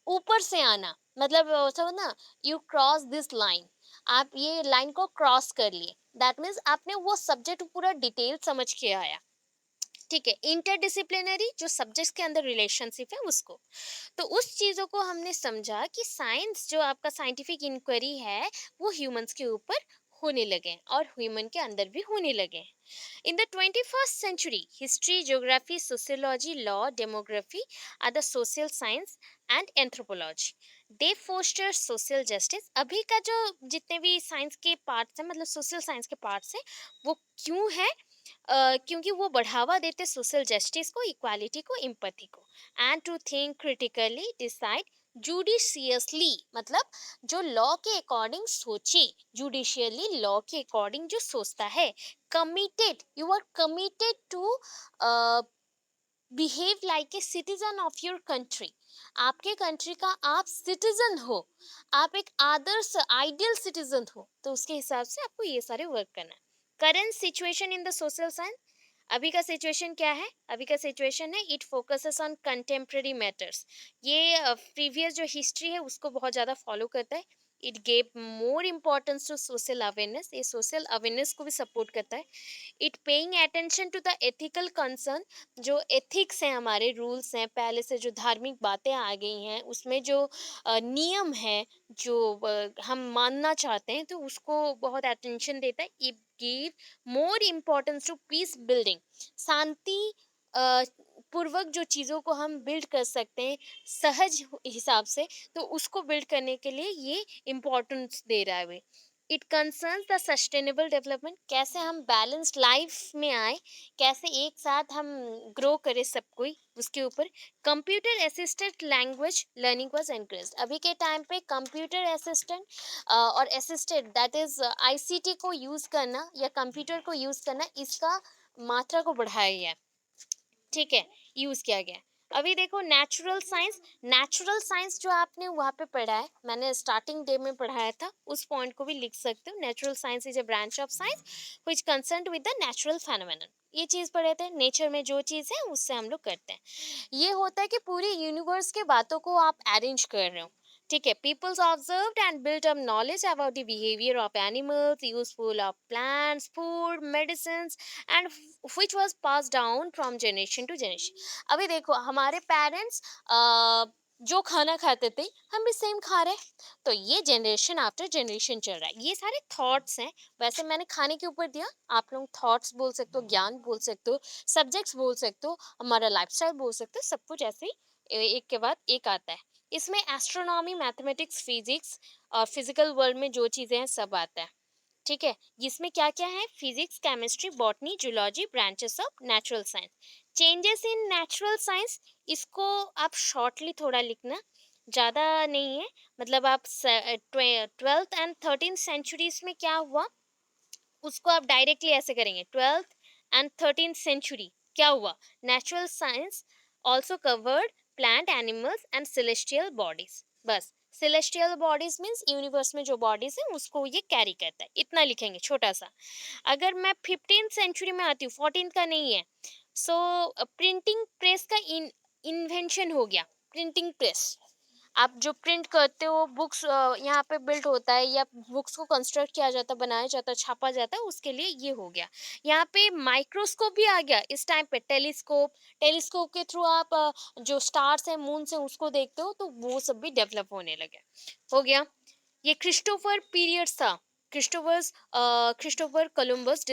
S1: ऊपर से आना, मतलब समझ ना, यू क्रॉस दिस लाइन, आप ये लाइन को क्रॉस कर लिए, दैट मीन्स आपने वो सब्जेक्ट पूरा डिटेल समझ के आया, ठीक है। इंटरडिसिप्लिनरी जो सब्जेक्ट्स के अंदर रिलेशनशिप है उसको, तो उस चीज़ों को हमने समझा कि साइंस जो आपका साइंटिफिक इंक्वायरी है वो ह्यूमंस के ऊपर होने लगे हैं और ह्यूमन के अंदर भी होने लगे हैं। In the 21st century, history, geography, sociology, law, demography are the social science and anthropology. They foster social justice. अभी का जो जितने भी साइंस के पार्ट्स हैं, मतलब सोशल साइंस के पार्ट्स हैं, वो क्यों है? क्योंकि वो बढ़ावा देते सोशल जस्टिस को, इक्वालिटी को, इम्पैथी को, and to think critically, decide judiciously, मतलब जो लॉ के अकॉर्डिंग सोचे, जुडिशियली लॉ के अकॉर्डिंग जो सोचता है, committed, you are committed to uh, behave like a citizen of your country, आपके कंट्री का आप सिटीजन हो, आप एक आदर्श आइडियल सिटीजन हो, तो उसके हिसाब से आपको ये सारे वर्क करना है। Current situation in the social science, अभी का सिचुएशन क्या है? अभी का सिचुएशन है it focuses on contemporary matters. ये प्रीवियस जो हिस्ट्री है उसको बहुत ज़्यादा फॉलो करता है। It gave more importance to social awareness, ये सोशल अवेयरनेस को भी सपोर्ट करता है। It paying attention to the ethical concern, जो एथिक्स हैं, हमारे रूल्स हैं, पहले से जो धार्मिक बातें आ गई हैं उसमें जो नियम है, जो हम मानना चाहते हैं, तो उसको बहुत अटेंशन देता है। It give more importance to peace building, शांति पूर्वक जो चीज़ों को हम बिल्ड कर सकते हैं सहज हिसाब से, तो उसको बिल्ड करने के लिए ये इम्पोर्टेंस दे रहा है। It concerns the sustainable development, कैसे हम बैलेंस्ड लाइफ में आए, कैसे एक साथ हम ग्रो करें सब कोई, उसके ऊपर। Computer assisted language learning was encouraged, अभी के टाइम पे कंप्यूटर असिस्टेंट और असिस्टेड दैट इज आईसीटी को यूज़ करना या कंप्यूटर को यूज़ करना, इसका मात्रा को बढ़ाया गया है, ठीक है, यूज किया गया है। अभी देखो नेचुरल साइंस, नेचुरल साइंस जो आपने वहाँ पे पढ़ा है, मैंने स्टार्टिंग डे में पढ़ाया था, उस पॉइंट को भी लिख सकते हो। Natural science is a branch of science which concerned with the natural phenomenon, ये चीज पढ़े थे, नेचर में जो चीज है उससे हम लोग करते हैं। ये होता है कि पूरी यूनिवर्स के बातों को आप अरेंज कर रहे हो, ठीक है। Peoples observed and built up knowledge about the behaviour of animals, useful of plants, food, medicine and which was pass down from generation to generation. अभी देखो हमारे पेरेंट्स जो खाना खाते थे हम भी सेम खा रहे हैं, तो ये जनरेशन आफ्टर जनरेशन चल रहा है। ये सारे थॉट्स हैं, वैसे मैंने खाने के ऊपर दिया, आप लोग थॉट्स बोल सकते हो, ज्ञान बोल सकते हो, सब्जेक्ट्स बोल सकते हो, हमारा लाइफस्टाइल बोल सकते हो, सब कुछ ऐसे ही एक के बाद एक आता है। इसमें एस्ट्रोनॉमी, मैथमेटिक्स, फिजिक्स और फिजिकल वर्ल्ड में जो चीज़ें हैं सब आता है, ठीक है। जिसमें क्या क्या है? Physics, chemistry, botany, zoology, branches of natural science. Changes in natural science, इसको आप शॉर्टली थोड़ा लिखना, ज़्यादा नहीं है, मतलब आप 12th एंड 13th सेंचुरीज में क्या हुआ उसको आप डायरेक्टली ऐसे करेंगे, 12th एंड 13th सेंचुरी क्या हुआ? Natural science also covered plant, animals and celestial bodies, बस सेलेस्टियल बॉडीज मीन्स यूनिवर्स में जो बॉडीज है उसको ये कैरी करता है, इतना लिखेंगे छोटा सा। अगर मैं 15th सेंचुरी में आती हूँ, 14th का नहीं है। सो प्रिंटिंग प्रेस का इन्वेंशन हो गया, प्रिंटिंग प्रेस। आप जो प्रिंट करते हो बुक्स यहाँ पे बिल्ड होता है, या बुक्स को कंस्ट्रक्ट किया जाता है, बनाया जाता है, छापा जाता है, उसके लिए ये हो गया। यहाँ पे माइक्रोस्कोप भी आ गया इस टाइम पे, टेलीस्कोप। टेलीस्कोप के थ्रू आप जो स्टार्स है, मून से, उसको देखते हो, तो वो सब भी डेवलप होने लगे। हो गया। ये क्रिस्टोफर पीरियड था। Christopher Columbus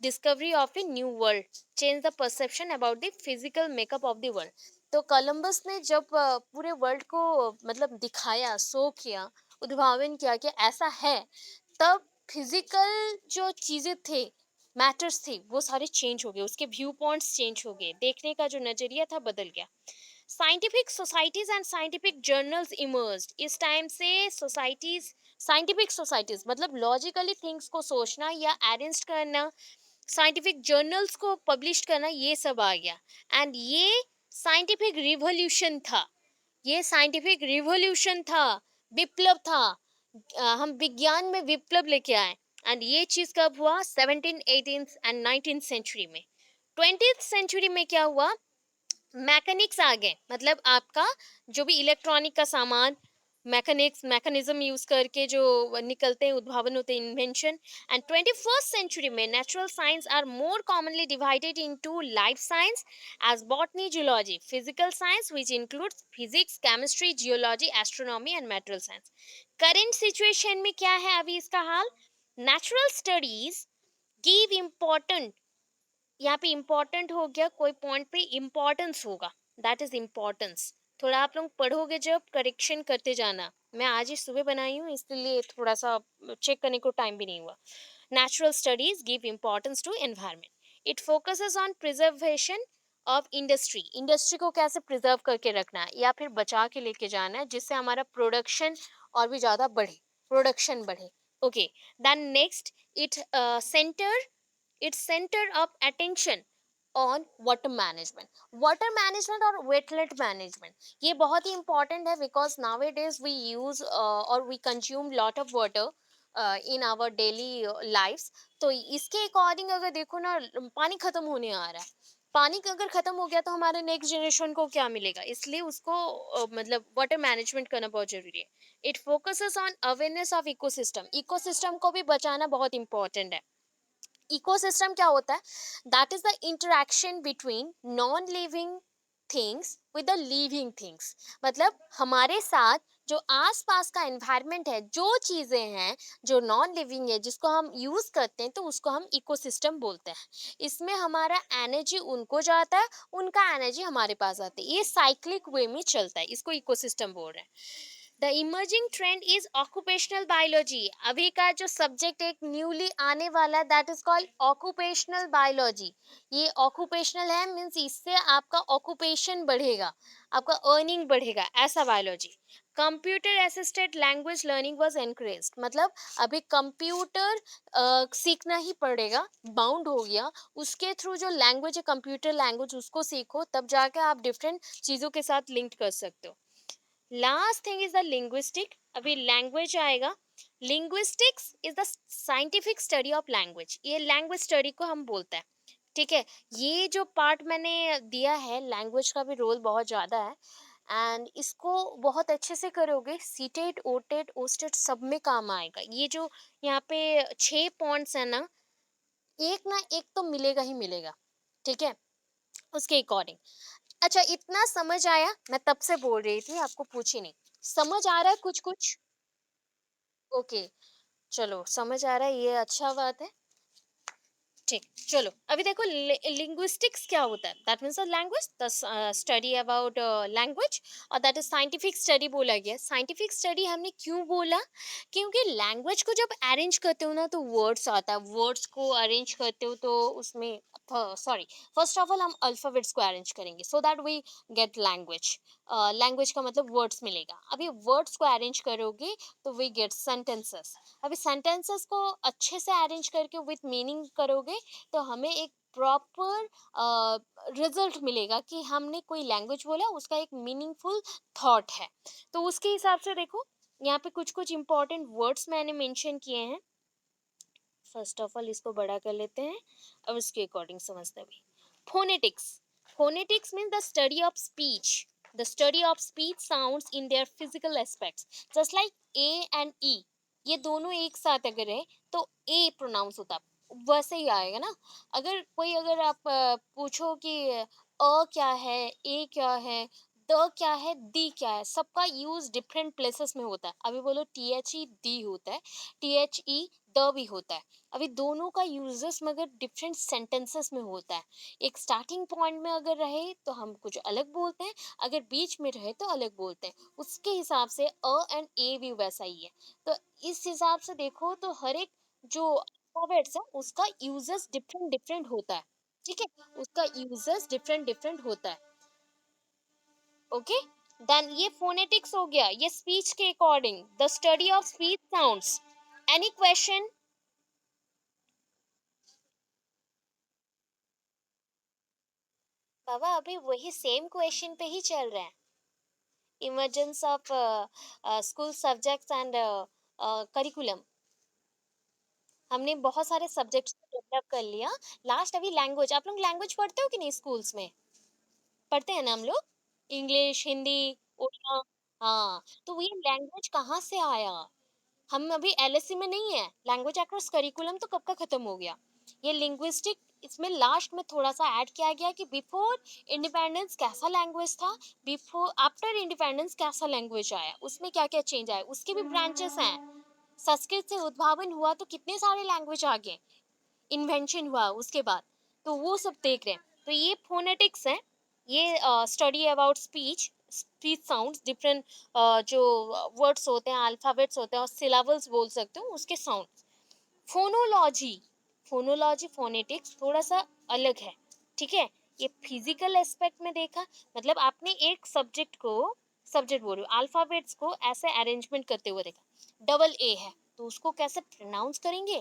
S1: discovery of a new world change the perception about the physical makeup of the world. तो कोलंबस ने जब पूरे वर्ल्ड को मतलब दिखाया, शो किया, उद्भावन किया कि ऐसा है, तब फिजिकल जो चीजें थे, मैटर्स थे, वो सारे चेंज हो गए, उसके व्यू पॉइंट्स चेंज हो गए, देखने का जो नजरिया था बदल गया। Scientific societies and scientific journals emerged. इस टाइम से सोसाइटीज, साइंटिफिक सोसाइटीज मतलब लॉजिकली थिंग्स को सोचना या अरेंज करना, साइंटिफिक जर्नल्स को पब्लिश करना, ये सब आ गया। एंड ये साइंटिफिक रिवॉल्यूशन था। ये साइंटिफिक रिवॉल्यूशन था, विप्लव था। हम विज्ञान में विप्लव लेके आए। एंड ये चीज कब हुआ? 17, 18 एंड 19 सेंचुरी में। 20th सेंचुरी में क्या हुआ? मैकेनिक्स आ गए, मतलब आपका जो भी इलेक्ट्रॉनिक का सामान, मैकेनिक्स, मैकेनिज्म यूज करके जो निकलते हैं, उद्भावन होते हैं, इन्वेंशन। एंड 21st सेंचुरी में natural science are more commonly divided into life science as botany, zoology, physical science which includes physics, chemistry, geology, astronomy and metal science. Current situation में क्या है अभी इसका हाल? नेचुरल स्टडीज गिव इम्पोर्टेंट, यहाँ पे इम्पोर्टेंट हो गया, कोई पॉइंट पे इम्पोर्टेंस होगा, दैट इज इम्पोर्टेंस। थोड़ा आप लोग पढ़ोगे जब, करेक्शन करते जाना। मैं आज ही सुबह बनाई हूँ, इसलिए थोड़ा सा चेक करने को टाइम भी नहीं हुआ। Natural studies give importance to environment. It focuses on preservation of industry. Industry को कैसे प्रिजर्व करके रखना है या फिर बचा के लेके जाना है, जिससे हमारा प्रोडक्शन और भी ज्यादा बढ़े, प्रोडक्शन बढ़े। Okay, then next, it centre its center of attention on water management, water management और wetland management। ये बहुत ही important है, because nowadays we use or we consume lot of water in our daily lives। तो इसके अकॉर्डिंग अगर देखो ना, पानी खत्म होने आ रहा है। पानी का अगर खत्म हो गया तो हमारे नेक्स्ट जनरेशन को क्या मिलेगा? इसलिए उसको मतलब वाटर मैनेजमेंट करना बहुत जरूरी है। It focuses on awareness of ecosystem. Ecosystem को भी बचाना बहुत इंपॉर्टेंट है। इकोसिस्टम क्या होता है? That is the interaction between non living things with the living things. मतलब हमारे साथ जो आसपास का एनवायरनमेंट है, जो चीजें हैं जो नॉन लिविंग है, जिसको हम यूज करते हैं, तो उसको हम इकोसिस्टम बोलते हैं। इसमें हमारा एनर्जी उनको जाता है, उनका एनर्जी हमारे पास आता है, ये साइक्लिक वे में चलता है, इसको इकोसिस्टम बोल रहे हैं। The emerging trend is occupational biology. अभी का जो सब्जेक्ट एक न्यूली आने वाला है, that is called occupational biology. ये ऑक्यूपेशनल है, मीन्स इससे आपका ऑक्यूपेशन बढ़ेगा, आपका अर्निंग बढ़ेगा, ऐसा biology. Computer assisted language learning was encouraged. मतलब अभी कंप्यूटर सीखना ही पड़ेगा, बाउंड हो गया। उसके थ्रू जो लैंग्वेज है, कंप्यूटर लैंग्वेज, उसको सीखो, तब जाके आप डिफरेंट चीज़ों के साथ लिंक कर सकते हो। Last thing is the linguistic. अभी लैंग्वेज आएगा। Linguistics is the scientific study of language. ये लैंग्वेज स्टडी को हम बोलते हैं। ठीक है, ये जो पार्ट मैंने दिया है, लैंग्वेज का भी रोल बहुत ज़्यादा है। एंड इसको बहुत अच्छे से करोगे, सीटेट, ओटेट, ओस्टेट सब में काम आएगा। ये जो यहाँ पे 6 पॉइंट्स है ना एक तो मिलेगा ही मिलेगा। ठीक है, उसके अकॉर्डिंग। अच्छा, इतना समझ आया? मैं तब से बोल रही थी, आपको पूछी नहीं। समझ आ रहा है कुछ कुछ? ओके, चलो समझ आ रहा है, ये अच्छा बात है। ठीक, चलो अभी देखो, लिंग्विस्टिक्स क्या होता है? That means the language, the study about language. और दैट इज साइंटिफिक स्टडी बोला गया। साइंटिफिक स्टडी हमने क्यों बोला? क्योंकि लैंग्वेज को जब अरेंज करते हो ना, तो वर्ड्स आता है, वर्ड्स को अरेंज करते हो तो उसमें, सॉरी, फर्स्ट ऑफ ऑल हम अल्फाबेट्स को अरेंज करेंगे, so that we get language. Language का मतलब वर्ड्स मिलेगा। अभी वर्ड्स को अरेंज करोगे तो वी गेट सेंटेंसेस। अभी सेंटेंसेस को अच्छे से अरेंज करके विथ मीनिंग करोगे, तो हमें एक प्रॉपर रिजल्ट मिलेगा कि हमने कोई लैंग्वेज बोला, उसका एक मीनिंगफुल थॉट है। तो उसके हिसाब से देखो, यहाँ पे कुछ कुछ इंपॉर्टेंट वर्ड्स मैंने मेंशन किए हैं। फर्स्ट ऑफ ऑल इसको बड़ा कर लेते हैं, अब इसके अकॉर्डिंग समझते हैं। Phonetics, phonetics mean the study of speech, the study of speech sounds in their physical aspects, just like A and E, ये दोनों एक साथ अगर है तो ए प्रोनाउंस होता है, वैसे ही आएगा ना। अगर कोई, अगर आप पूछो कि अ क्या है, ए क्या है, द क्या है, दी क्या है, सबका यूज डिफरेंट प्लेसेस में होता है। अभी बोलो टी एच ई दी होता है, टी एच ई द भी होता है। अभी दोनों का यूजेस मगर डिफरेंट सेंटेंसेस में होता है। एक स्टार्टिंग पॉइंट में अगर रहे तो हम कुछ अलग बोलते हैं, अगर बीच में रहे तो अलग बोलते हैं। उसके हिसाब से अ एंड ए भी वैसा ही है। तो इस हिसाब से देखो तो हर एक जो अल्फाबेट्स है उसका यूजेस डिफरेंट डिफरेंट होता है। ठीक है, उसका यूजेस डिफरेंट डिफरेंट होता है। ओके, देन ये फोनेटिक्स हो गया, ये स्पीच के according, the study of speech sounds. Any question? बाबा अभी वही सेम क्वेश्चन पे ही चल रहा है, emergence of school subjects and curriculum. हमने बहुत सारे सब्जेक्ट्स डेवलप कर लिया। लास्ट अभी लैंग्वेज, आप लोग लैंग्वेज पढ़ते हो कि नहीं स्कूल्स में? पढ़ते हैं ना हम लोग, इंग्लिश, हिंदी, उड़िया। हाँ, तो ये लैंग्वेज कहाँ से आया? हम अभी एलएससी में नहीं है, लैंग्वेज अक्रॉस करिकुलम तो कब का खत्म हो गया। ये लिंग्विस्टिक इसमें लास्ट में थोड़ा सा ऐड किया गया कि बिफोर इंडिपेंडेंस कैसा लैंग्वेज था, बिफोर आफ्टर इंडिपेंडेंस कैसा लैंग्वेज आया, उसमें क्या क्या चेंज आया, उसके भी ब्रांचेस हैं। संस्कृत से उद्भावन हुआ तो कितने सारे लैंग्वेज आ गए, इन्वेंशन हुआ उसके बाद, तो वो सब देख रहे हैं। तो ये फोनेटिक्स है, ये study about speech, speech sounds, different जो वर्ड्स होते हैं, अल्फाबेट्स होते हैं और सिलेबल्स बोल सकते हो उसके साउंड। फोनोलॉजी, फोनोलॉजी फोनेटिक्स थोड़ा सा अलग है। ठीक है, ये फिजिकल एस्पेक्ट में देखा, मतलब आपने एक सब्जेक्ट को, सब्जेक्ट बोल रही हूँ, अल्फाबेट्स को ऐसे अरेंजमेंट करते हुए देखा, डबल ए है तो उसको कैसे प्रोनाउंस करेंगे,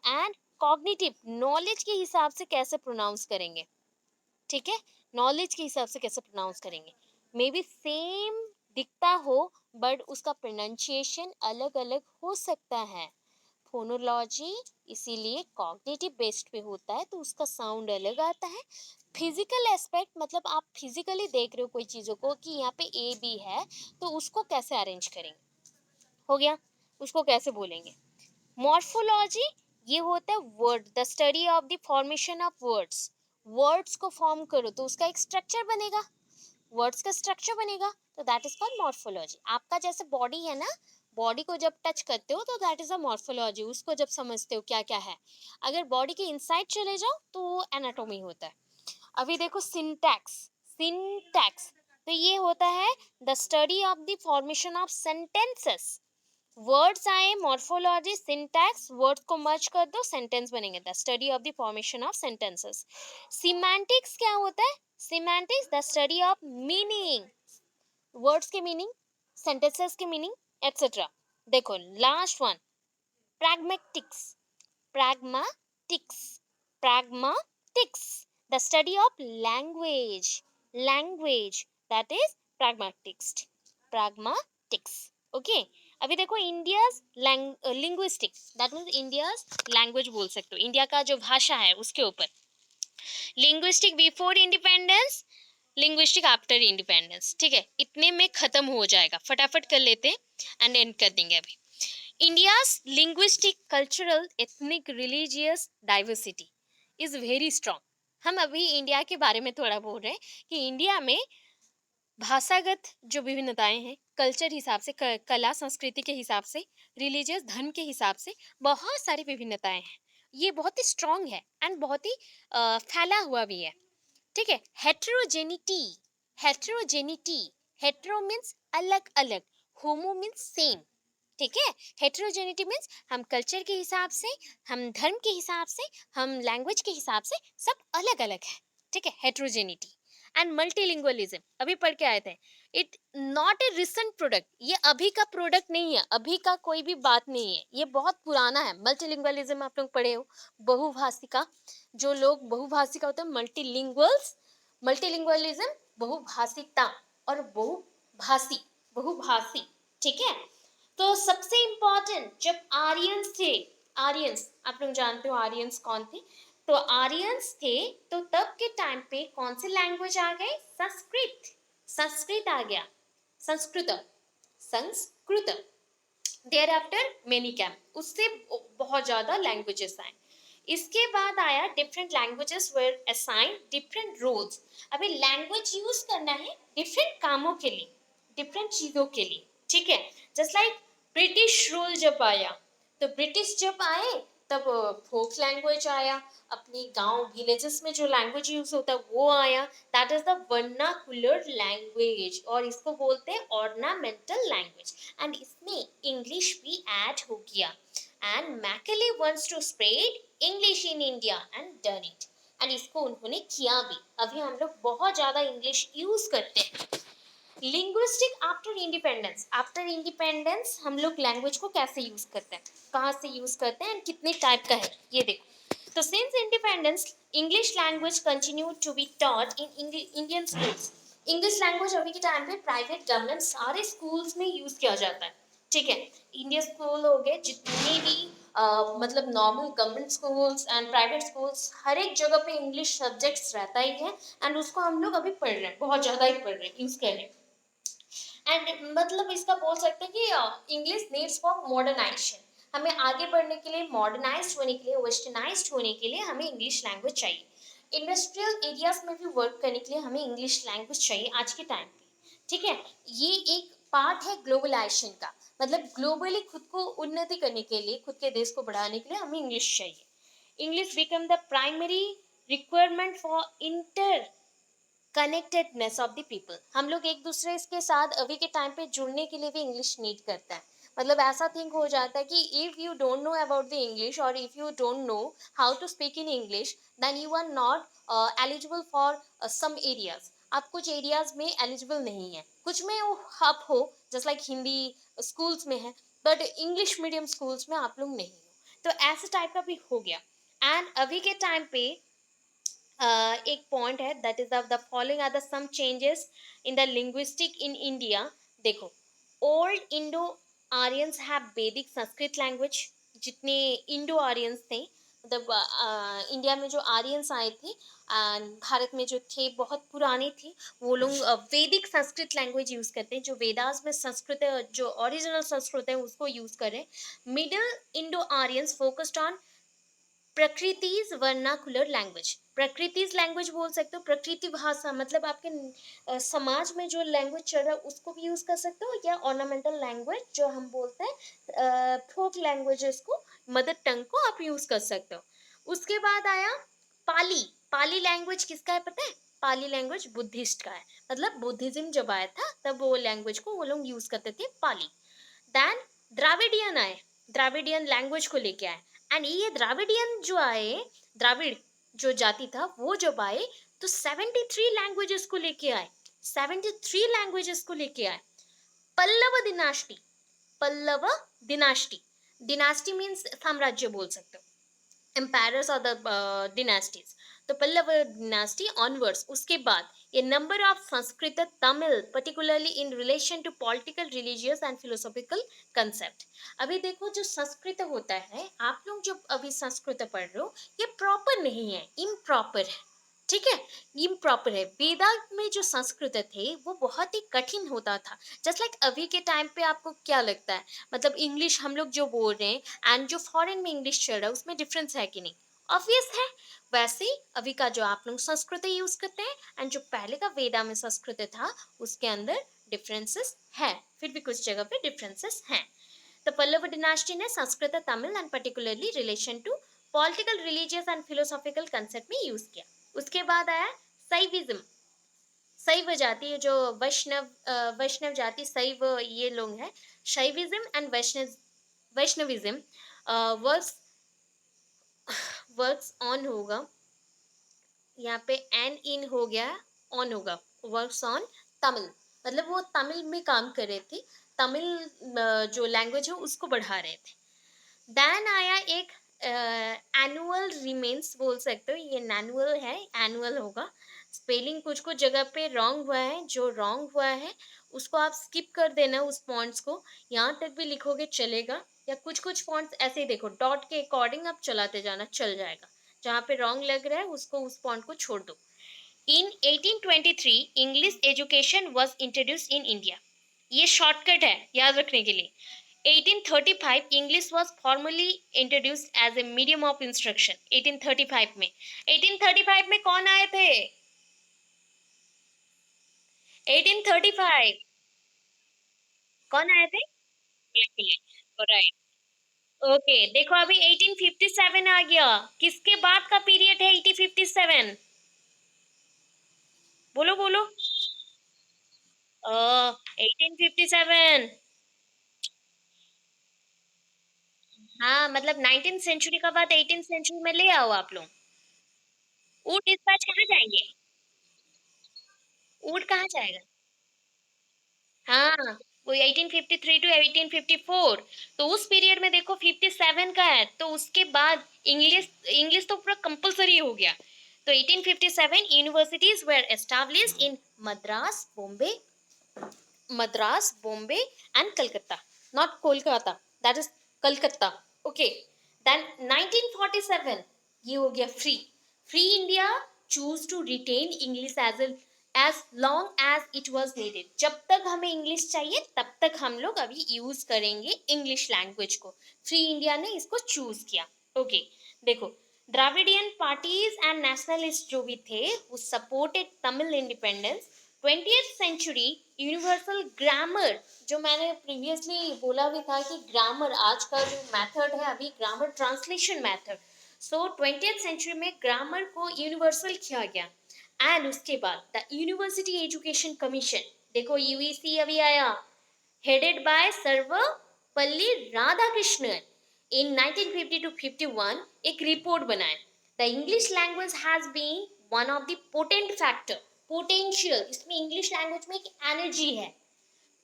S1: एंड कॉग्निटिव नॉलेज के हिसाब से कैसे प्रोनाउंस करेंगे। ठीक है, नॉलेज के हिसाब से कैसे प्रोनाउंस करेंगे, मे बी सेम दिखता हो बट उसका प्रोनाउंसिएशन अलग अलग हो सकता है। फोनोलॉजी इसीलिए कॉग्निटिव बेस्ड पे होता है तो उसका साउंड अलग आता है। फिजिकल एस्पेक्ट मतलब आप फिजिकली देख रहे हो कोई चीजों को कि यहाँ पे ए बी है, तो उसको कैसे अरेंज करेंगे, हो गया, उसको कैसे बोलेंगे। मॉर्फोलॉजी, ये होता है word, the study of the formation of words, words को फॉर्म करो तो उसका एक स्ट्रक्चर बनेगा, वर्ड्स का स्ट्रक्चर बनेगा, तो दैट इज कॉल्ड मॉर्फोलॉजी। आपका जैसे बॉडी है ना, बॉडी को जब टच करते हो तो दैट इज अ मॉर्फोलॉजी, उसको जब समझते हो क्या क्या है। अगर बॉडी के इनसाइड चले जाओ तो वो एनाटॉमी होता है। अभी देखो सिंटैक्स, सिंटैक्स, तो ये होता है the study of the formation of sentences. Words आए, मॉर्फोलॉजी, सिंटैक्स, वर्ड्स को मर्ज कर दो सेंटेंस बनेंगे, the study of the formation of sentences. Semantics क्या होता है? Semantics the study of meaning, words के मीनिंग, सेंटेंसेस के मीनिंग, एटसेट्रा। देखो last one, pragmatics, pragmatics, pragmatics, the study of language, language, that is pragmatics, pragmatics. Okay, अभी देखो India's linguistic, that means India's language बोल सकते हो, इंडिया का जो भाषा है उसके ऊपर। Linguistic before independence, linguistic after independence. ठीक है, इतने में खत्म हो जाएगा, फटाफट कर लेते हैं एंड एंड कर देंगे अभी। India's linguistic, cultural, ethnic, religious diversity is very strong. हम अभी इंडिया के बारे में थोड़ा बोल रहे हैं कि इंडिया में भाषागत जो विभिन्नताएं हैं, कल्चर हिसाब से, कला संस्कृति के हिसाब से, रिलीजियस धर्म के हिसाब से बहुत सारी विभिन्नताएं हैं। ये बहुत ही स्ट्रांग है एंड बहुत ही फैला हुआ भी है। ठीक है, हेट्रोजेनिटी, हेट्रोजेनिटी, हेट्रो मीन्स अलग अलग, होमो मीन्स सेम। ठीक है, हेट्रोजेनिटी मीन्स हम कल्चर के हिसाब से, हम धर्म के हिसाब से, हम लैंग्वेज के हिसाब से सब अलग अलग है। ठीक है, हेट्रोजेनिटी। एंड मल्टीलिंगुअलिज्म अभी पढ़ के आए थे, it not a recent product, ये अभी का प्रोडक्ट नहीं है, अभी का कोई भी बात नहीं है, ये बहुत पुराना है। मल्टीलिंगुअलिज्म आप लोग पढ़े हो, बहुभाषिका, जो लोग बहुभाषिका होते हैं मल्टीलिंगुअल्स, मल्टीलिंगुअलिज्म बहुभाषिकता और बहुभाषी, बहुभाषी, ठीक है। तो सबसे इंपॉर्टेंट जब आर्यंस थे, आर्यंस आप लोग जानते हो आर्यंस कौन थे, तो आर्यंस थे, तो तब के टाइम पे कौन सी लैंग्वेज आ गई, संस्कृत, संस्कृत आ गया, Sanskrit, Sanskrit. There after many came, उससे बहुत ज्यादा लैंग्वेजेस आए। इसके बाद आया different languages were assign different roles. अभी लैंग्वेज यूज करना है डिफरेंट कामों के लिए, डिफरेंट चीजों के लिए, ठीक है। जस्ट लाइक ब्रिटिश रूल जब आया, तो ब्रिटिश जब आए तब फोक लैंग्वेज आया, अपनी गांव विलेजेस में जो लैंग्वेज यूज होता है वो आया, that is the vernacular language, और इसको बोलते हैं ऑर्नामेंटल लैंग्वेज। एंड इसमें इंग्लिश भी ऐड हो गया, and Macaulay wants to spread English in India and done it, and इसको उन्होंने किया भी। अभी हम लोग बहुत ज्यादा इंग्लिश यूज करते हैं। Linguistic after independence, after independence हम लोग लैंग्वेज को कैसे यूज करते हैं, कहाँ से यूज करते हैं, एंड कितने टाइप का है ये देखो। तो since independence English language continue to be taught in Indian schools. English language अभी के टाइम पे प्राइवेट गवर्नमेंट सारे स्कूल्स में यूज किया जाता है, ठीक है। इंडियन स्कूल हो गए जितने भी मतलब normal government schools and private schools, हर एक जगह पे इंग्लिश सब्जेक्ट्स रहता ही है, एंड उसको हम लोग अभी पढ़ रहे हैं, बहुत ज़्यादा ही पढ़ रहे हैं, यूज़ कर रहे हैं। एंड मतलब इसका बोल सकते हैं कि इंग्लिश नीड्स फॉर मॉडर्नाइजेशन, हमें आगे बढ़ने के लिए, मॉडर्नाइज होने के लिए, वेस्टर्नाइज्ड होने के लिए हमें इंग्लिश लैंग्वेज चाहिए। इंडस्ट्रियल एरियाज में भी वर्क करने के लिए हमें इंग्लिश लैंग्वेज चाहिए आज के टाइम पे, ठीक है। ये एक पार्ट है ग्लोबलाइजेशन का, मतलब ग्लोबली खुद को उन्नति करने के लिए, खुद के देश को बढ़ाने के लिए हमें इंग्लिश चाहिए। English become the primary requirement for inter connectedness of the people, हम लोग एक दूसरे के साथ अभी के टाइम पे जुड़ने के लिए भी इंग्लिश नीड करता है। मतलब ऐसा थिंक हो जाता है कि if you don't know about the English, और if you don't know how to speak in English, then you are not eligible for some areas. आप कुछ एरियाज में एलिजिबल नहीं है, कुछ में वो आप हो, जस्ट लाइक हिंदी स्कूल्स में है, बट इंग्लिश मीडियम स्कूल्स में आप लोग नहीं हो, तो ऐसे टाइप का भी हो गया। एंड अभी के टाइम पे एक पॉइंट है, that is the following are the some changes in the linguistic in India. देखो, old Indo Aryans have Vedic Sanskrit language, जितने इंडो आर्यंस थे, मतलब इंडिया में जो आर्यंस आए थे भारत में जो थे, बहुत पुराने थे, वो लोग वैदिक संस्कृत लैंग्वेज यूज करते हैं, जो वेदास में संस्कृत जो ओरिजिनल संस्कृत है उसको यूज करें। Middle Indo Aryans focused on Prakrits vernacular language, Prakrits language बोल सकते हो, प्रकृति भाषा, मतलब आपके समाज में जो लैंग्वेज चल रहा है उसको भी यूज कर सकते हो, या ऑर्नामेंटल लैंग्वेज जो हम बोलते हैं, फोक लैंग्वेजेस को, मदर टंग को आप यूज कर सकते हो। उसके बाद आया पाली। पाली लैंग्वेज किसका है पता है, पाली लैंग्वेज बुद्धिस्ट का है, मतलब बुद्धिज्म जब आया था तब वो लैंग्वेज को वो लोग यूज करते थे, पाली। देन द्राविडियन आए, द्राविडियन लैंग्वेज को लेके आए, एंड ये द्राविडियन जो आए, द्राविड़ जो जाति था वो जब आए, तो 73 लैंग्वेजेस को लेके आए, 73 लैंग्वेजेस को लेके आए। Pallava dynasty, Pallava dynasty, dynasty means साम्राज्य बोल सकते हो, एम्पायरर्स और द डिनास्टीज, तो पल्लव डिनास्टी ऑनवर्ड्स। उसके बाद ये number of Sanskrit Tamil particularly in relation to political religious and philosophical concept. अभी देखो जो संस्कृत होता है, आप लोग जो अभी संस्कृत पढ़ रहे हो, ये प्रॉपर नहीं है, इम्प्रॉपर है, ठीक है, इम्प्रॉपर है। वेदा में जो संस्कृत थे वो बहुत ही कठिन होता था, जस्ट लाइक अभी के टाइम पे आपको क्या लगता है, मतलब इंग्लिश हम लोग जो बोल रहे हैं एंड जो फॉरेन में इंग्लिश चल रहा है उसमें डिफरेंस है कि नहीं, ऑब्वियस है। वैसे ही अभी का जो आप लोग संस्कृत यूज करते हैं एंड जो पहले का वेदा में संस्कृत था उसके अंदर डिफरेंसेस है, फिर भी कुछ जगह पे डिफरेंसेस हैं। तो पल्लव डिनास्टी ने Sanskrit Tamil and particularly relation to political religious and philosophical concept में यूज किया। उसके बाद आया शैविज्म, शैव जाति जो वैष्णव वैष्णव जाति शैव ये लोग हैं, Shaivism and Vaishnavism works works on होगा, यहाँ पे एन इन हो गया, ऑन होगा, वर्क्स ऑन तमिल, मतलब वो तमिल में काम कर रहे थे, तमिल जो लैंग्वेज है उसको बढ़ा रहे थे। देन आया एक एनुअल रिमेन्स बोल सकते हो, ये नैनुअल है, एनुअल होगा। स्पेलिंग कुछ कुछ जगह पे रॉन्ग हुआ है, जो रॉन्ग हुआ है उसको आप स्किप कर देना, उस फॉन्ट्स को यहाँ तक भी लिखोगे चलेगा, या कुछ कुछ फॉन्ट्स ऐसे ही देखो डॉट के अकॉर्डिंग आप चलाते जाना, चल जाएगा। जहाँ पे रॉन्ग लग रहा है उसको, उस फॉन्ट को छोड़ दो। In 1823 English education was introduced in India, ये शॉर्टकट है याद रखने के लिए। 1835 English was formally introduced as a medium of instruction, 1835 में। 1835 में कौन आए थे? 1835 कौन आए थे? राइट। ओके देखो अभी 1857 आ गया, किसके बाद का पीरियड है 1857? बोलो बोलो। 1857। हाँ मतलब 19th सेंचुरी का बाद 18th सेंचुरी में ले आओ आप लोग। ऊँट डिस्पैच कहाँ जाएंगे? ऊँट कहाँ जाएगा? हाँ, वो 1853 टू 1854, तो उस पीरियड में देखो 57 का है, तो उसके बाद इंग्लिश, इंग्लिश तो पूरा कंपलसरी हो गया। तो 1857 universities were established in Madras, Bombay, Madras, Bombay, and Calcutta. Not Kolkata. That is Calcutta. Okay. Then 1947, ये हो गया free. Free India choose to retain English as long as it was needed. जब तक हमें इंग्लिश चाहिए तब तक हम लोग अभी यूज करेंगे इंग्लिश लैंग्वेज को। फ्री इंडिया ने इसको चूज किया। ओके देखो, द्राविडियन पार्टीज एंड नेशनलिस्ट जो भी थे वो supported Tamil independence. 20th century universal grammar, जो मैंने प्रीवियसली बोला भी था कि ग्रामर आज का जो मेथड है अभी, ग्रामर ट्रांसलेशन मेथड, सो 20th सेंचुरी में ग्रामर को यूनिवर्सल किया गया। एंड उसके बाद द यूनिवर्सिटी एजुकेशन कमीशन, देखो यूईसी अभी आया, headed by Sarvepalli Radhakrishnan in 1950 to 51 एक रिपोर्ट बनाए। The English language has been one of the potent factor, potential, इसमें इंग्लिश लैंग्वेज में एक एनर्जी है।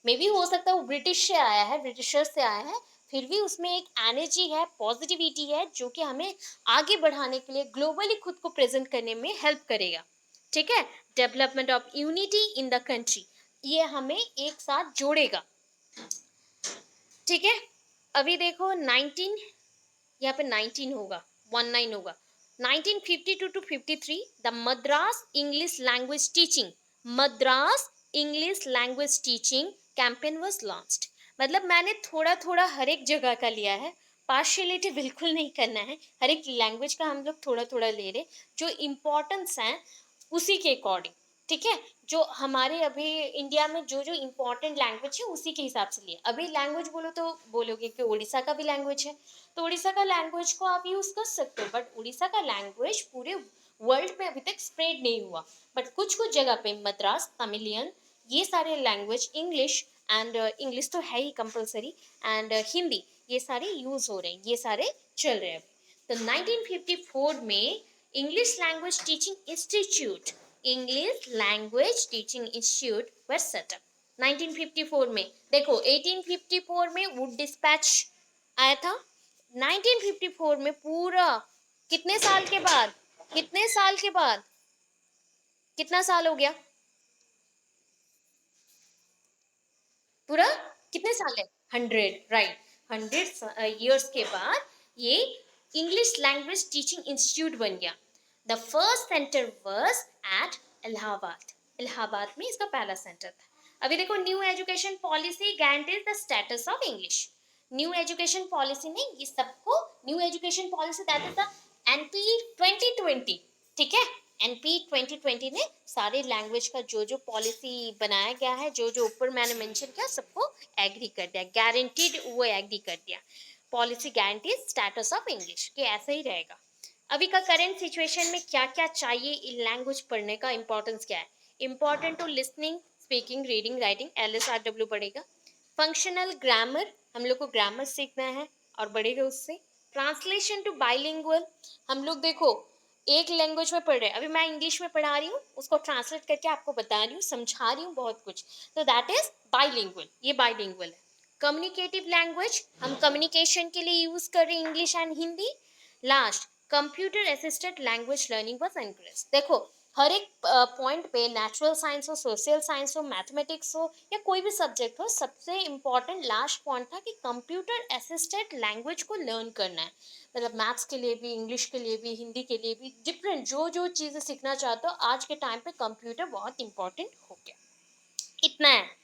S1: मे बी हो सकता है वो ब्रिटिश से आया है, ब्रिटिशर्स से आया है, फिर भी उसमें एक एनर्जी है, पॉजिटिविटी है, जो कि हमें आगे बढ़ाने के लिए, ग्लोबली खुद को प्रेजेंट करने में हेल्प करेगा। ठीक है, development of unity in the country, ये हमें एक साथ जोड़ेगा। ठीक है, अभी देखो 19, यहाँ पे 19 होगा, 19 होगा। 1952 to 53 the Madras English language teaching, Madras English language teaching campaign was launched. मतलब मैंने थोड़ा थोड़ा हर एक जगह का लिया है, पार्शियलिटी बिल्कुल नहीं करना है, हर एक लैंग्वेज का हम लोग थोड़ा थोड़ा ले रहे, जो इम्पोर्टेंस है उसी के अकॉर्डिंग। ठीक है, जो हमारे अभी इंडिया में जो जो इम्पोर्टेंट लैंग्वेज है उसी के हिसाब से लिए। अभी लैंग्वेज बोलो तो बोलोगे कि उड़ीसा का भी लैंग्वेज है, तो उड़ीसा का लैंग्वेज को आप यूज कर सकते हो, बट उड़ीसा का लैंग्वेज पूरे वर्ल्ड में अभी तक स्प्रेड नहीं हुआ। बट कुछ कुछ जगह पे मद्रास तमिलियन, ये सारे लैंग्वेज, इंग्लिश एंड इंग्लिश तो है ही कंपलसरी, एंड हिंदी, ये सारे यूज हो रहे हैं, ये सारे चल रहे हैं अभी। तो 1954 में English language teaching institute, English language teaching institute were set up 1954 में। देखो 1854 में वुड डिस्पैच आया था, 1954 में पूरा कितने साल के बाद, कितने साल के बाद, कितना साल हो गया, पूरा कितने साल है, 100, राइट, 100 ईयर्स के बाद ये इंग्लिश लैंग्वेज टीचिंग इंस्टीट्यूट बन गया। The first centre was at Allahabad, Allahabad में इसका पहला सेंटर था। अभी देखो new education policy guarantees the status of English, new education policy ने ये सबको, new education policy that is the NP 2020। ठीक है, एनपी 2020 ने सारे लैंग्वेज का जो जो पॉलिसी बनाया गया है, जो जो ऊपर मैंने मेंशन किया, सबको एग्री कर दिया, गारंटीड वो एग्री कर दिया। Policy guarantees status of English कि ऐसे ही रहेगा। अभी का करंट सिचुएशन में क्या क्या चाहिए इन लैंग्वेज पढ़ने का, इंपॉर्टेंस क्या है? Important to listening, speaking, reading, writing, LSRW पढ़ेगा। फंक्शनल ग्रामर, हम लोग को ग्रामर सीखना है और बढ़ेगा उससे। ट्रांसलेशन टू बाइलिंगुअल, हम लोग देखो एक लैंग्वेज में पढ़ रहे हैं, अभी मैं इंग्लिश में पढ़ा रही हूँ, उसको ट्रांसलेट करके आपको बता रही हूँ, समझा रही हूँ बहुत कुछ, तो दैट इज बाइलिंगुअल, ये बाइलिंगुअल है। कम्युनिकेटिव लैंग्वेज, हम कम्युनिकेशन के लिए यूज कर रहे हैं English and Hindi. Last, computer assisted language learning was encourage. देखो, हर एक पॉइंट पे, नेचुरल साइंस हो, सोशल साइंस हो, मैथमेटिक्स हो, या कोई भी सब्जेक्ट हो, सबसे इंपॉर्टेंट लास्ट पॉइंट था कि कंप्यूटर असिस्टेड लैंग्वेज को लर्न करना है। मतलब मैथ्स के लिए भी, इंग्लिश के लिए भी, हिंदी के लिए भी, डिफरेंट जो जो चीज़ें सीखना चाहते हो, आज के टाइम पे कंप्यूटर बहुत इंपॉर्टेंट हो गया। इतना है।